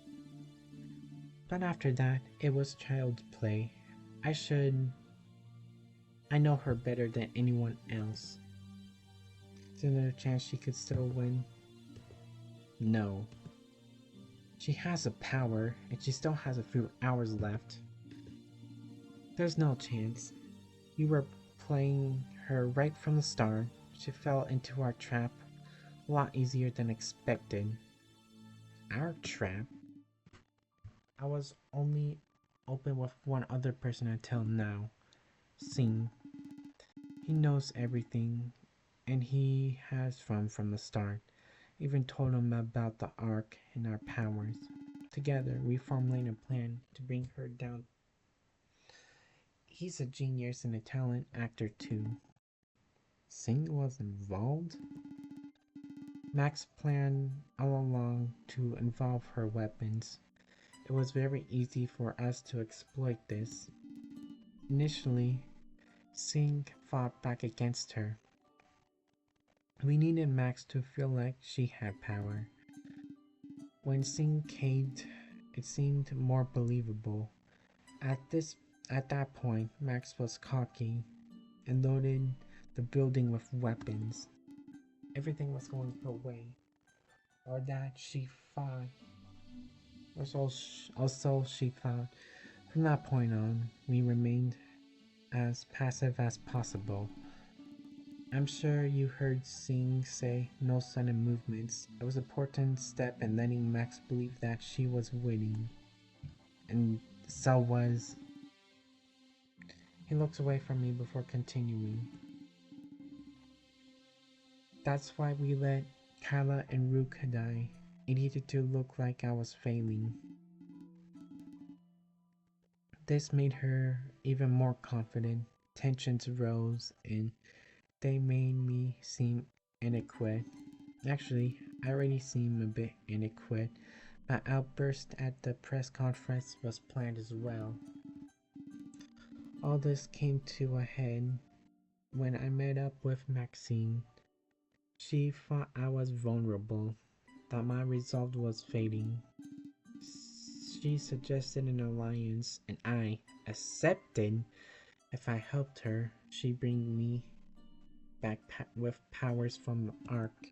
But after that, it was child's play. I know her better than anyone else. Is there a chance she could still win? No. She has a power, and she still has a few hours left. There's no chance. You were playing her right from the start. She fell into our trap a lot easier than expected. Our trap? I was only open with one other person until now. Sing. He knows everything, and he has from the start. Even told him about the Ark and our powers. Together, we formulated a plan to bring her down. He's a genius and a talent actor too. Sing was involved? Max planned all along to involve her weapons. It was very easy for us to exploit this. Initially, Sing fought back against her. We needed Max to feel like she had power. When Sing caved, it seemed more believable. At that point, Max was cocky and loaded the building with weapons. Everything was going her way, or that she thought. Also, she thought. From that point on, we remained as passive as possible. I'm sure you heard Singh say no sudden movements. It was an important step in letting Max believe that she was winning. And so was. He looks away from me before continuing. That's why we let Kyla and Rook die. It needed to look like I was failing. This made her even more confident. Tensions rose and they made me seem inadequate. Actually, I already seem a bit inadequate. My outburst at the press conference was planned as well. All this came to a head when I met up with Maxine. She thought I was vulnerable, that my resolve was fading. She suggested an alliance, and I accepted. If I helped her, she'd bring me back with powers from the Ark.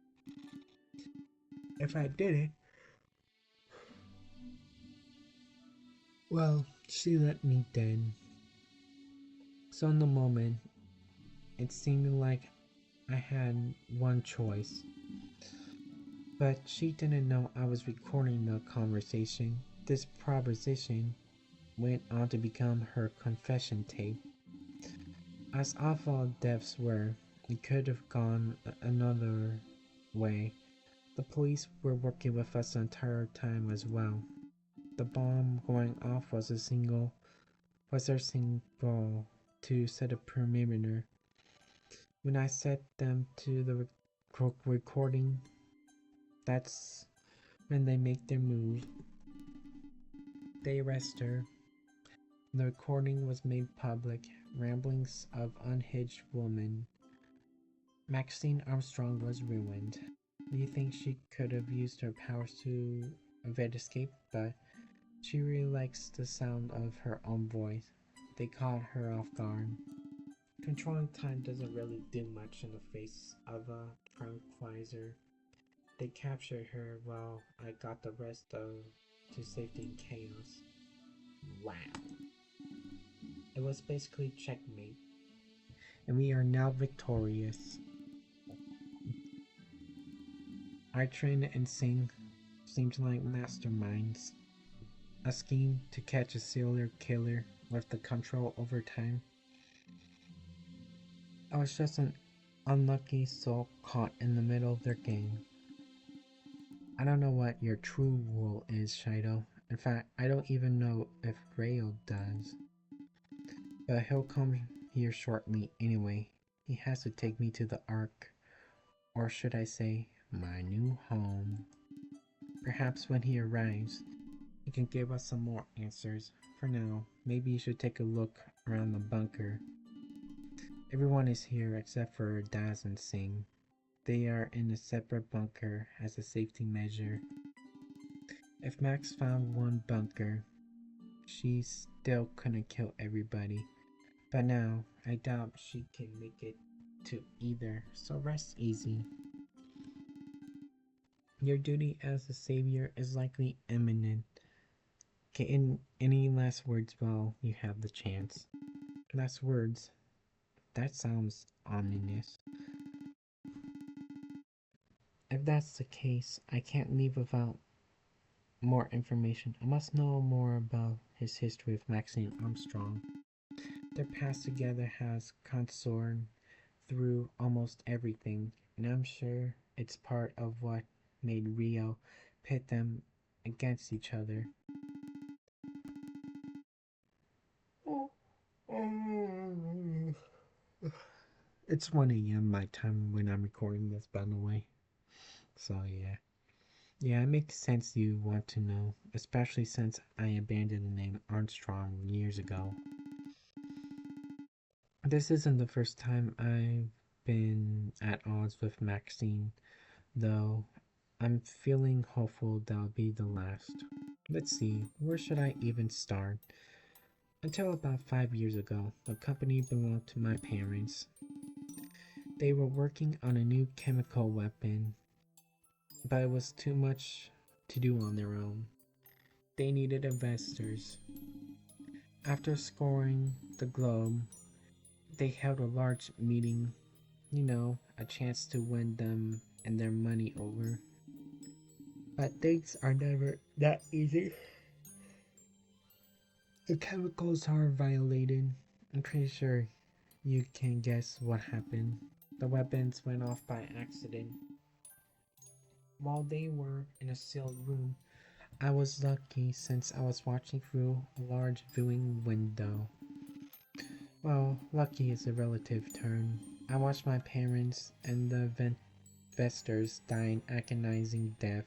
If I didn't, well, she let me dead. So in the moment, it seemed like I had one choice. But she didn't know I was recording the conversation. This proposition went on to become her confession tape. As awful deaths were, it could have gone another way. The police were working with us the entire time as well. The bomb going off was their single to set a perimeter. When I set them to the recording, that's when they make their move. They arrest her. The recording was made public. Ramblings of unhinged woman. Maxine Armstrong was ruined. You think she could have used her powers to evade escape, but she really likes the sound of her own voice. They caught her off guard. Controlling time doesn't really do much in the face of a tranquilizer. They captured her while I got the rest of to safety in chaos. Wow. It was basically checkmate, and we are now victorious. Our train and sing seems like masterminds. A scheme to catch a serial killer with the control over time. I was just an unlucky soul caught in the middle of their game. I don't know what your true role is, Shydo. In fact, I don't even know if Rayo does. But he'll come here shortly anyway. He has to take me to the Ark. Or should I say, my new home. Perhaps when he arrives, he can give us some more answers. For now, maybe you should take a look around the bunker. Everyone is here except for Daz and Singh. They are in a separate bunker as a safety measure. If Max found one bunker, she still couldn't kill everybody. But now, I doubt she can make it to either, so rest easy. Your duty as a savior is likely imminent. Okay, any last words while you have the chance? Last words? That sounds ominous. If that's the case, I can't leave without more information. I must know more about his history with Maxine Armstrong. Their past together has consorted through almost everything, and I'm sure it's part of what made Rio pit them against each other. It's 1 a.m. my time when I'm recording this, by the way. So, yeah. Yeah, it makes sense you want to know, especially since I abandoned the name Armstrong years ago. This isn't the first time I've been at odds with Maxine, though I'm feeling hopeful that'll be the last. Let's see, where should I even start? Until about 5 years ago, the company belonged to my parents. They were working on a new chemical weapon, but it was too much to do on their own. They needed investors. After scoring the globe, they held a large meeting, a chance to win them and their money over. But things are never that easy. The chemicals are violated. I'm pretty sure you can guess what happened. The weapons went off by accident. While they were in a sealed room, I was lucky since I was watching through a large viewing window. Well, lucky is a relative term. I watched my parents and the investors die an agonizing death.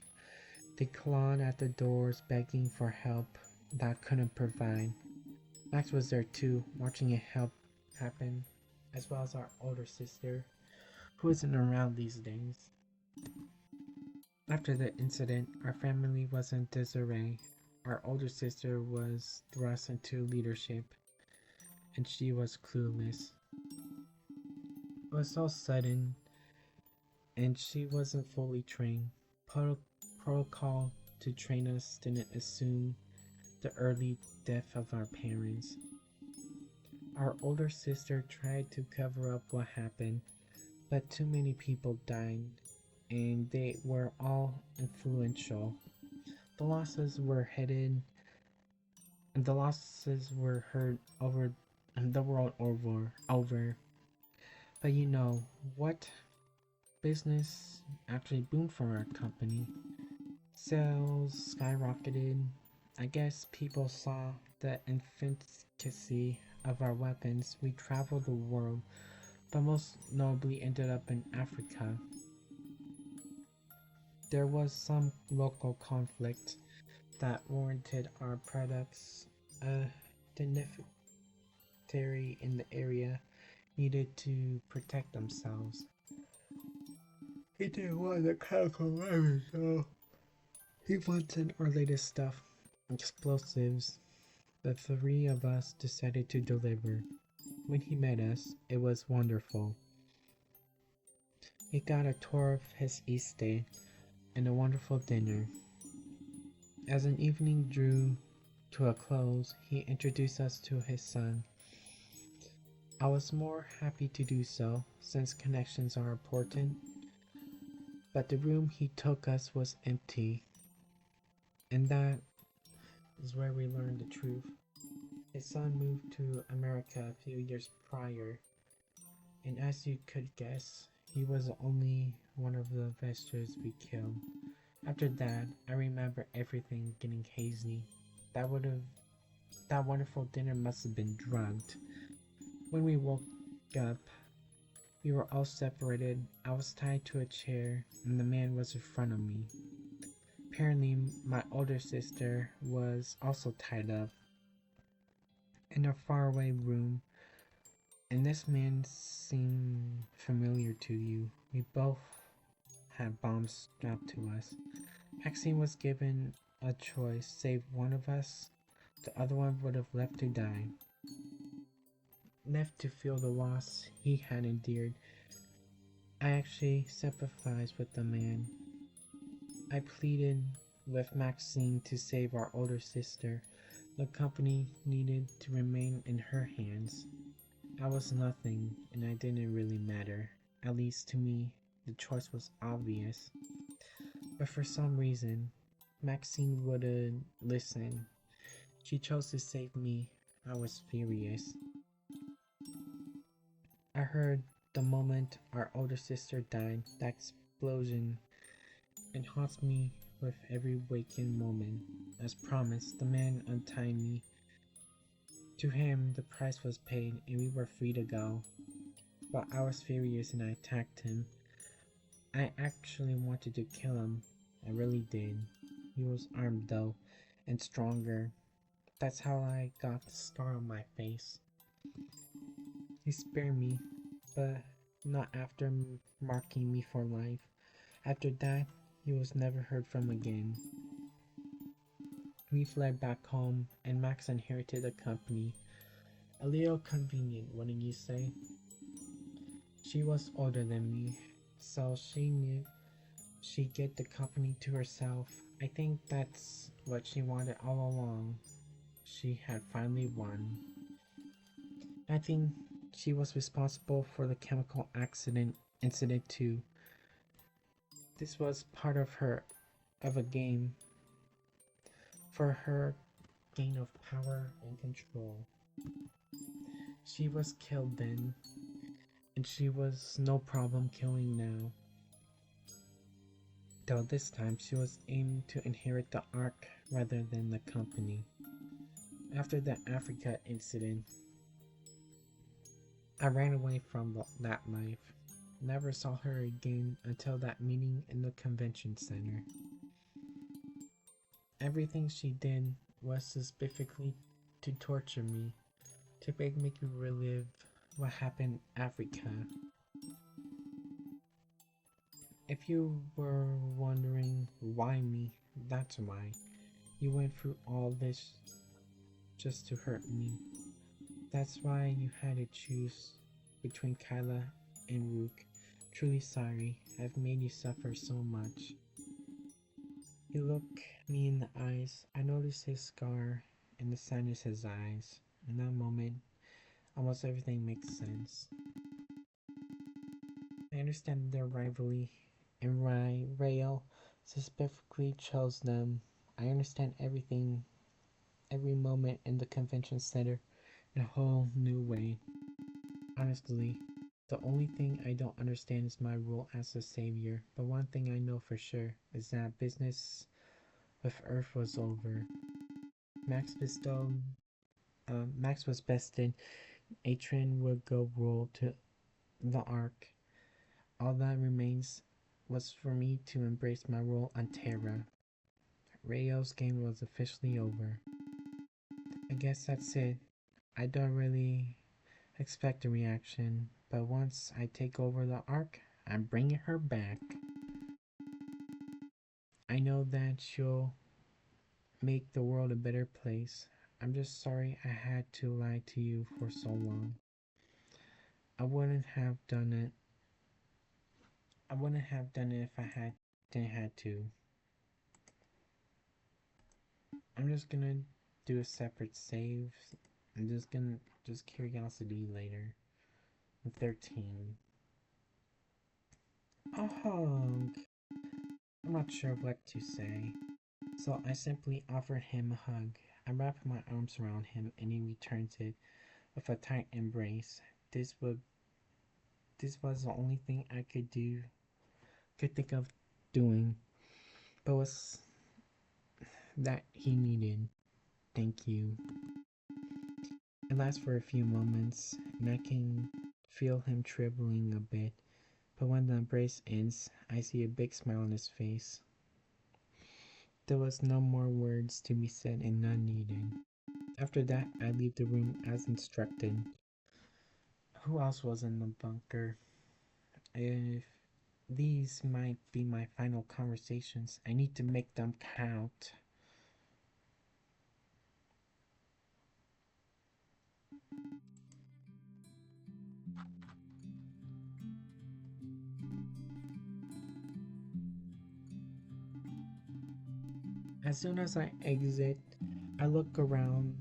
They clawed at the doors begging for help that I couldn't provide. Max was there too, watching it happen, as well as our older sister, who isn't around these days. After the incident, our family was in disarray. Our older sister was thrust into leadership, and she was clueless. It was so sudden, and she wasn't fully trained. Protocol to train us didn't assume the early death of our parents. Our older sister tried to cover up what happened, but too many people died, and they were all influential. The losses were headed the losses were heard over the world over. But you know what? Business actually boomed for our company. Sales skyrocketed. I guess people saw the efficacy of our weapons. We traveled the world, but most notably ended up in Africa. There was some local conflict that warranted our products. The Nefertari in the area needed to protect themselves. He didn't want the chemical weapons, so he wanted our latest stuff, explosives. The three of us decided to deliver. When he met us, it was wonderful. He got a tour of his estate and a wonderful dinner. As an evening drew to a close, he introduced us to his son. I was more happy to do so, since connections are important, but the room he took us was empty, and that is where we learned the truth. His son moved to America a few years prior, and as you could guess, he was only one of the vegetables we killed. After that, I remember everything getting hazy. That would have that wonderful dinner must have been drugged. When we woke up, we were all separated. I was tied to a chair, and the man was in front of me. Apparently, my older sister was also tied up in a faraway room, and this man seemed familiar to you. We both had bombs strapped to us. Maxine was given a choice: save one of us, the other one would have left to die, left to feel the loss he had endured. I actually sympathized with the man. I pleaded with Maxine to save our older sister. The company needed to remain in her hands. I was nothing, and I didn't really matter. At least to me, the choice was obvious. But for some reason, Maxine wouldn't listen. She chose to save me. I was furious. I heard the moment our older sister died, that explosion. It haunts me with every waking moment. As promised, the man untied me. To him, the price was paid and we were free to go. But I was furious and I attacked him. I actually wanted to kill him. I really did. He was armed though, and stronger. That's how I got the scar on my face. He spared me, but not after marking me for life. After that, he was never heard from again. We fled back home, and Max inherited the company. A little convenient, wouldn't you say? She was older than me, so she knew she'd get the company to herself. I think that's what she wanted all along. She had finally won. I think she was responsible for the chemical accident incident too. This was part of a game for her gain of power and control. She was killed then, and she was no problem killing now. Though this time she was aimed to inherit the Ark rather than the company. After the Africa incident, I ran away from that life. Never saw her again until that meeting in the convention center. Everything she did was specifically to torture me, to make me relive what happened in Africa. If you were wondering why me, that's why. You went through all this just to hurt me. That's why you had to choose between Kyla and Rook. Truly sorry, I've made you suffer so much. He looked me in the eyes. I noticed his scar and the sadness in his eyes. In that moment, almost everything makes sense. I understand their rivalry, and Rael specifically chose them. I understand everything, every moment in the convention center in a whole new way. Honestly, the only thing I don't understand is my role as a savior, but one thing I know for sure is that business with Earth was over. Max bestowed, Max was bested. Atrin would go rule to the Ark. All that remains was for me to embrace my role on Terra. Rayo's game was officially over. I guess that's it. I don't really expect a reaction, but once I take over the Ark, I'm bringing her back. I know that she'll make the world a better place. I'm just sorry I had to lie to you for so long. I wouldn't have done it. I wouldn't have done it if I didn't had to. I'm just gonna do a separate save. I'm just gonna just curiosity later. 13. A hug. I'm not sure what to say. So I simply offered him a hug. I wrapped my arms around him and he returns it with a tight embrace. This would this was the only thing I could think of doing, but was that he needed. Thank you. It lasts for a few moments, and I can feel him trembling a bit, but when the embrace ends, I see a big smile on his face. There was no more words to be said and none needed. After that, I leave the room as instructed. Who else was in the bunker? If these might be my final conversations, I need to make them count. As soon as I exit, I look around.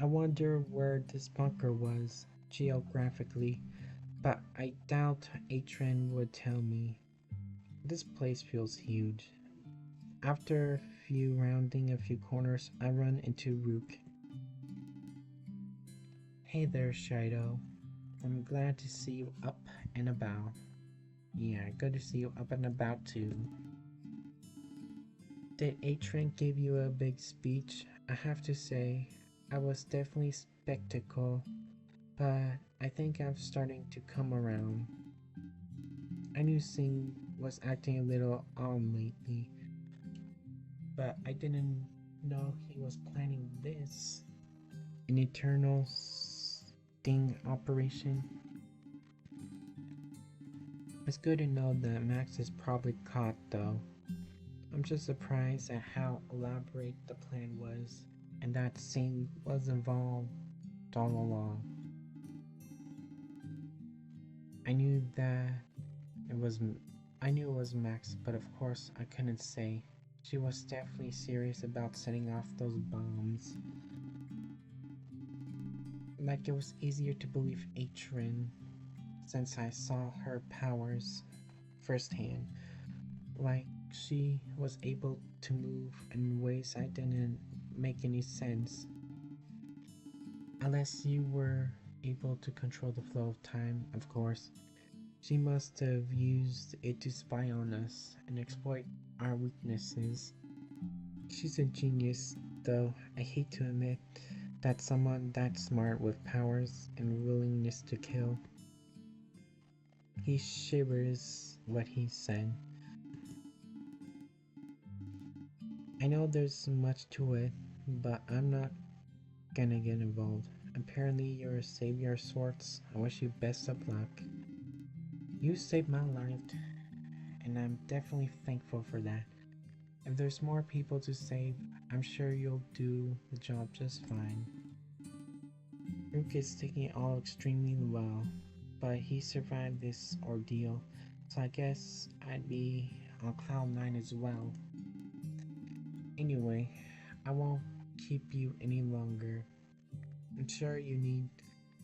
I wonder where this bunker was geographically, but I doubt Atrin would tell me. This place feels huge. After rounding a few corners, I run into Rook. Hey there, Shydo. I'm glad to see you up and about. Yeah, good to see you up and about too. Did Atrin give you a big speech? I have to say, I was definitely spectacle, but I think I'm starting to come around. I knew Singh was acting a little on lately, but I didn't know he was planning this. An eternal sting operation. It's good to know that Max is probably caught though. I'm just surprised at how elaborate the plan was and that Singh was involved all along. I knew that it was I knew it was Max, but of course I couldn't say. She was definitely serious about setting off those bombs. Like it was easier to believe Atrin since I saw her powers firsthand. Like she was able to move in ways I didn't make any sense. Unless you were able to control the flow of time, of course. She must have used it to spy on us and exploit our weaknesses. She's a genius, though I hate to admit that someone that smart with powers and willingness to kill. He shivers what he said. I know there's much to it, but I'm not gonna get involved. Apparently you're a savior of sorts. I wish you best of luck. You saved my life, and I'm definitely thankful for that. If there's more people to save, I'm sure you'll do the job just fine. Rook is taking it all extremely well, but he survived this ordeal, so I guess I'd be on cloud 9 as well. Anyway, I won't keep you any longer. I'm sure you need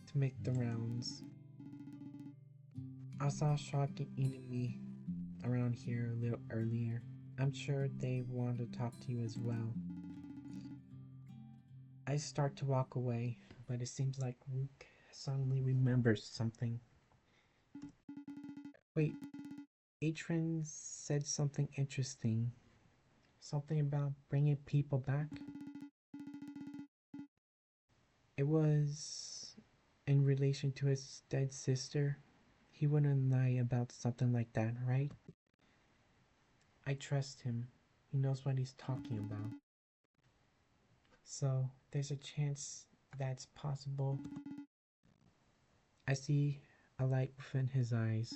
to make the rounds. I saw shocking enemy around here a little earlier. I'm sure they want to talk to you as well. I start to walk away, but it seems like Rook suddenly remembers something. Wait, Atrin said something interesting. Something about bringing people back? It was in relation to his dead sister. He wouldn't lie about something like that, right? I trust him. He knows what he's talking about. So, there's a chance that's possible. I see a light within his eyes.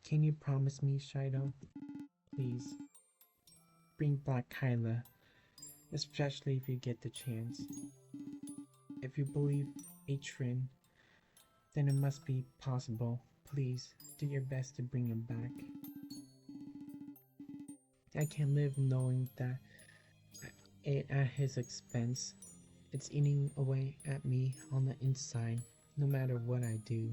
Can you promise me, Shydo? Please. Bring back Kyla, especially if you get the chance. If you believe Atrin, Then it must be possible. Please, do your best to bring him back. I can't live knowing that it at his expense. It's eating away at me on the inside, no matter what I do.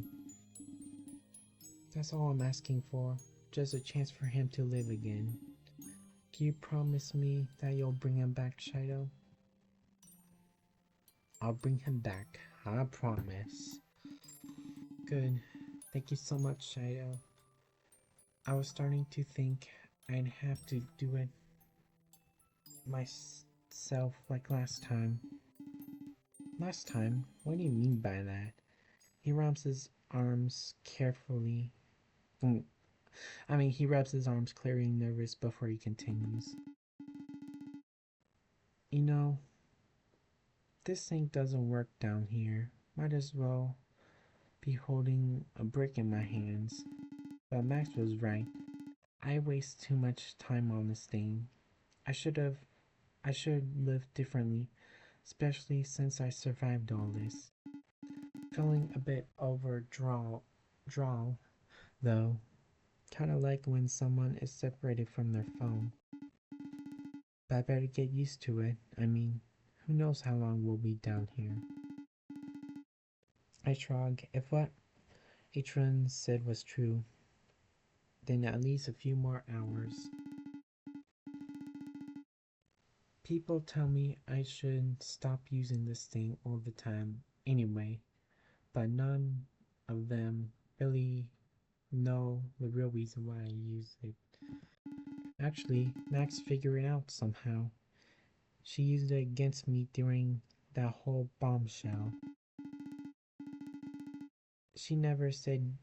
That's all I'm asking for, just a chance for him to live again. Can you promise me that you'll bring him back, Shydo? I'll bring him back, I promise. Good. Thank you so much, Shydo. I was starting to think I'd have to do it myself like last time. Last time? What do you mean by that? He rubs his arms carefully. He rubs his arms, clearing nervous before he continues. You know, this thing doesn't work down here. Might as well be holding a brick in my hands. But Max was right. I waste too much time on this thing. I should live differently, especially since I survived all this. Feeling a bit draw though. Kinda like when someone is separated from their phone. But I better get used to it. Who knows how long we'll be down here. I shrug. If what Atron said was true, then at least a few more hours. People tell me I should stop using this thing all the time anyway, but none of them really know the real reason why I use it. Actually, Max figured it out somehow. She used it against me during that whole bombshell. She never said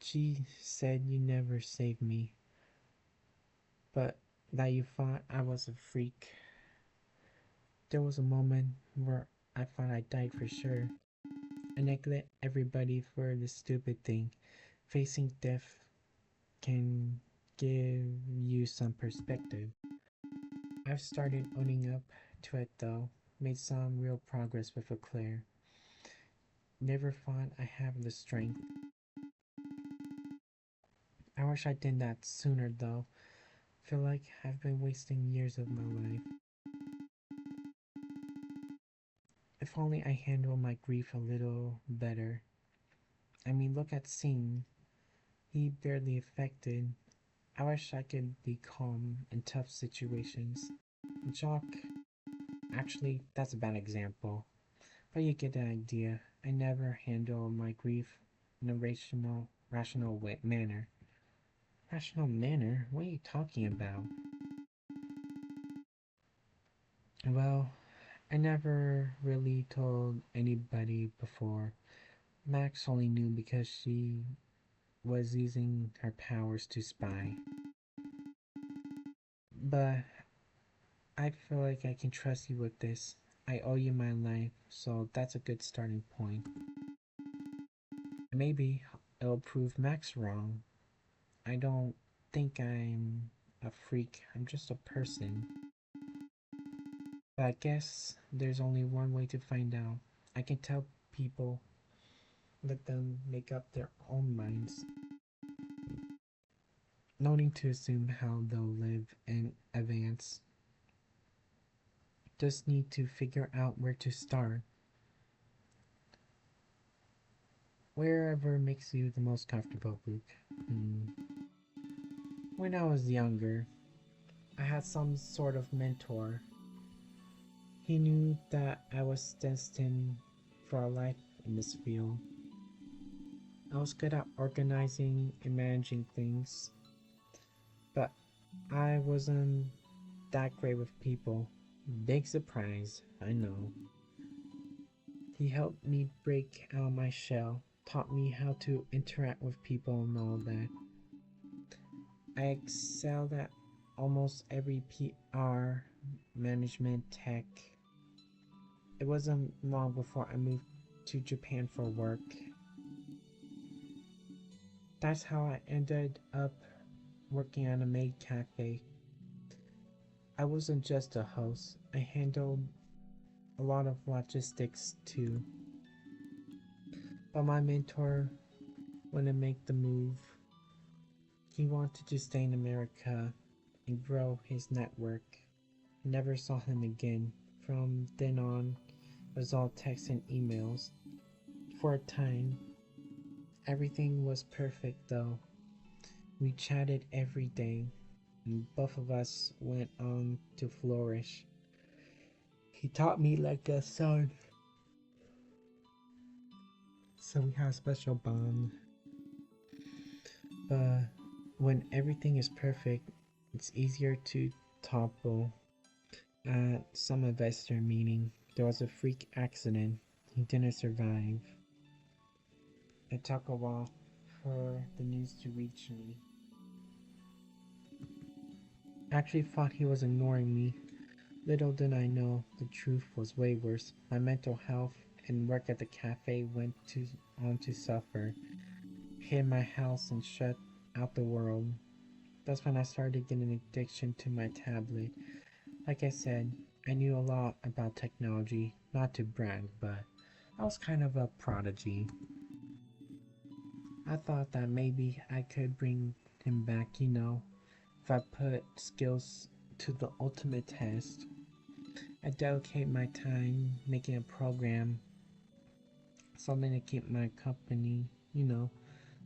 she said you never saved me, but that you thought I was a freak. There was a moment where I thought I died for sure. I neglect everybody for this stupid thing. Facing death can give you some perspective. I've started owning up to it though, made some real progress with Eclair. Never thought I have the strength. I wish I did that sooner though. Feel like I've been wasting years of my life. If only I handle my grief a little better. Look at Scene. He barely affected. I wish I could be calm in tough situations. Jock, actually, that's a bad example. But you get the idea. I never handle my grief in a rational manner. Rational manner? What are you talking about? Well, I never really told anybody before. Max only knew because she was using her powers to spy. But I feel like I can trust you with this. I owe you my life, so that's a good starting point. Maybe it'll prove Max wrong. I don't think I'm a freak, I'm just a person. But I guess there's only one way to find out. I can tell people, let them make up their own minds. No need to assume how they'll live in advance. Just need to figure out where to start. Wherever makes you the most comfortable, Luke. When I was younger, I had some sort of mentor. He knew that I was destined for a life in this field. I was good at organizing and managing things, but I wasn't that great with people. Big surprise, I know. He helped me break out my shell, taught me how to interact with people and all that. I excelled at almost every PR, management, tech. It wasn't long before I moved to Japan for work. That's how I ended up working at a maid cafe. I wasn't just a host, I handled a lot of logistics too. But my mentor wouldn't make the move. He wanted to stay in America and grow his network. I never saw him again. From then on, it was all texts and emails. For a time, everything was perfect though. We chatted every day, and both of us went on to flourish. He taught me like a son, so we have a special bond. But when everything is perfect, it's easier to topple. At some investor meeting, there was a freak accident. He didn't survive. It took a while for the news to reach me. I actually thought he was ignoring me. Little did I know, the truth was way worse. My mental health and work at the cafe on to suffer. Hid my house and shut out the world. That's when I started getting addiction to my tablet. Like I said, I knew a lot about technology, not to brag, but I was kind of a prodigy. I thought that maybe I could bring him back, if I put skills to the ultimate test. I dedicate my time making a program, something to keep my company,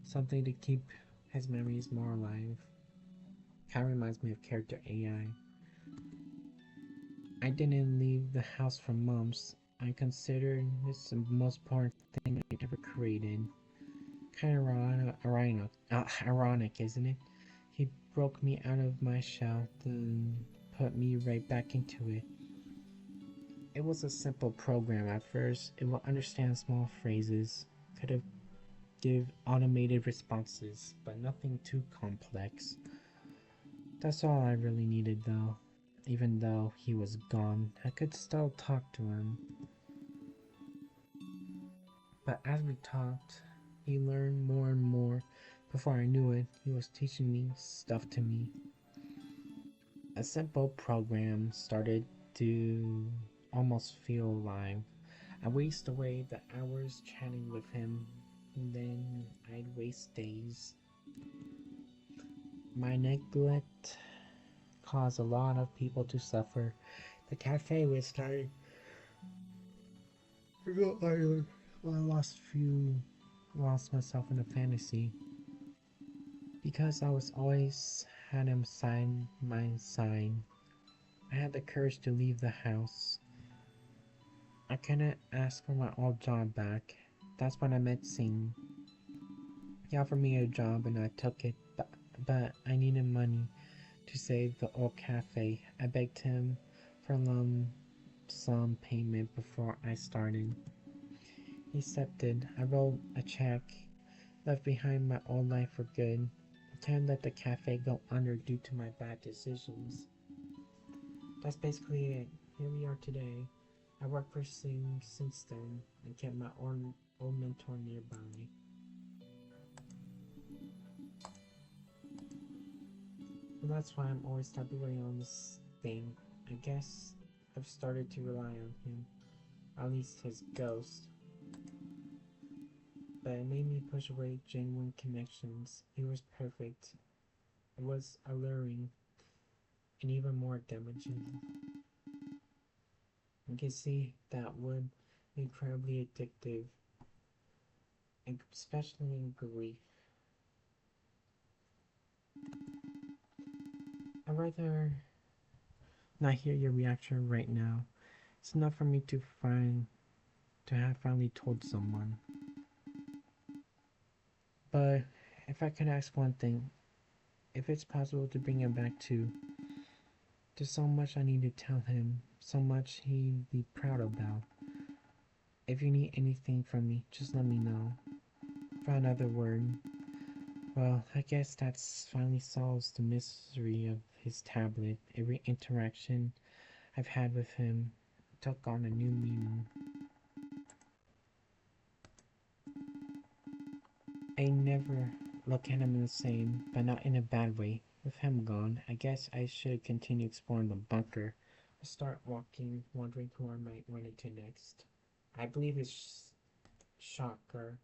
something to keep his memories more alive. Kind of reminds me of character AI. I didn't leave the house for months. I considered this the most important thing I ever created. Kind of ironic, isn't it? He broke me out of my shell, then put me right back into it. It was a simple program at first. It will understand small phrases, could have give automated responses, but nothing too complex. That's all I really needed though. Even though he was gone, I could still talk to him. But as we talked, he learned more and more. Before I knew it, he was teaching me stuff to me. A simple program started to almost feel alive. I waste away the hours chatting with him, and then I'd waste days. My neglect caused a lot of people to suffer. The cafe was started. I lost myself in a fantasy because I was always had him sign my sign. I had the courage to leave the house. I couldn't ask for my old job back. That's what I meant saying. He offered me a job and I took it, but I needed money to save the old cafe. I begged him for a lump sum payment before I started. He accepted. I wrote a check, left behind my old life for good. I can't let the cafe go under due to my bad decisions. That's basically it. Here we are today. I worked for Sing since then and kept my old mentor nearby. And that's why I'm always tapping on this thing. I guess I've started to rely on him, at least his ghost. But it made me push away genuine connections. He was perfect. It was alluring and even more damaging. You can see that would be incredibly addictive, especially in grief. I'd rather not hear your reaction right now. It's enough for me to have finally told someone. But if I could ask one thing, if it's possible to bring him back too, there's so much I need to tell him, so much he'd be proud about. If you need anything from me, just let me know. For another word, well, I guess that's finally solves the mystery of his tablet. Every interaction I've had with him took on a new meaning. I never look at him the same, but not in a bad way. With him gone, I guess I should continue exploring the bunker. I start wondering who I might run into next. I believe it's Shocker.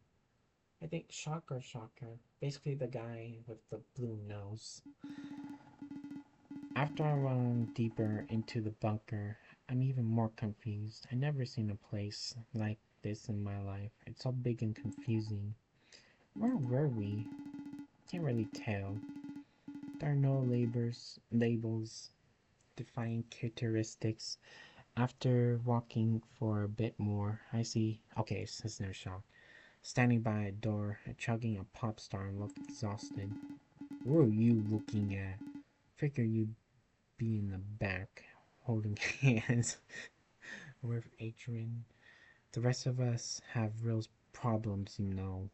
I think Shocker Shocker, basically the guy with the blue nose. After I run deeper into the bunker, I'm even more confused. I've never seen a place like this in my life. It's so big and confusing. Where were we? Can't really tell. There are no labels, defining characteristics. After walking for a bit more, I see. Okay, so it's no shock. Standing by a door, chugging a pop star and look exhausted. What are you looking at? Figure you'd be in the back, holding hands with Adrian. The rest of us have real problems, you know.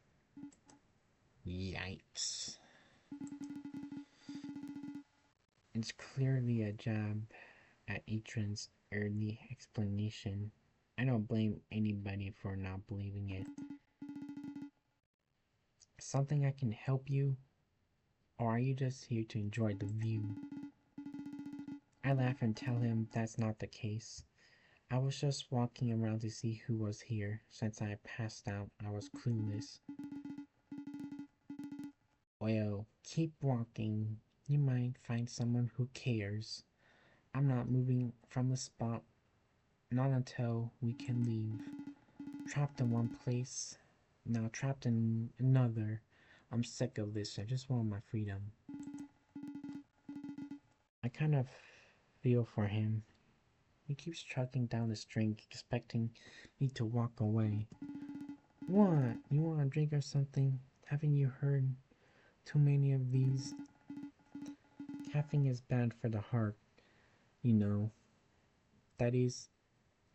Yikes. It's clearly a jab at Adrian's early explanation. I don't blame anybody for not believing it. Something I can help you? Or are you just here to enjoy the view? I laugh and tell him that's not the case. I was just walking around to see who was here. Since I passed out, I was clueless. Well, keep walking. You might find someone who cares. I'm not moving from the spot, not until we can leave. Trapped in one place, now trapped in another. I'm sick of this. I just want my freedom. I kind of feel for him. He keeps trucking down the street, expecting me to walk away. What? You want a drink or something? Haven't you heard too many of these? Caffeine is bad for the heart, you know. That is,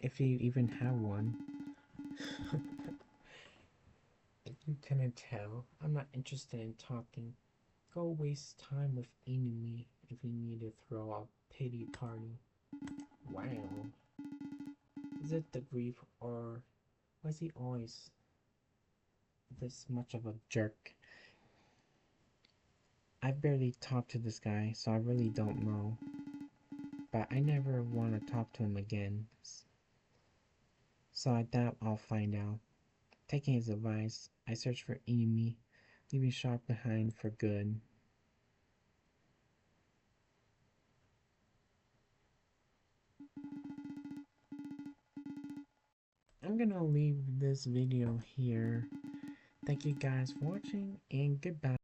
if you even have one. If you couldn't tell, I'm not interested in talking. Go waste time with enemy if you need to throw a pity party. Wow. Is it the grief or was he always this much of a jerk? I barely talked to this guy, so I really don't know. But I never want to talk to him again. So I doubt I'll find out. Taking his advice, I search for enemy, leaving Sharp behind for good. I'm gonna leave this video here. Thank you guys for watching and goodbye.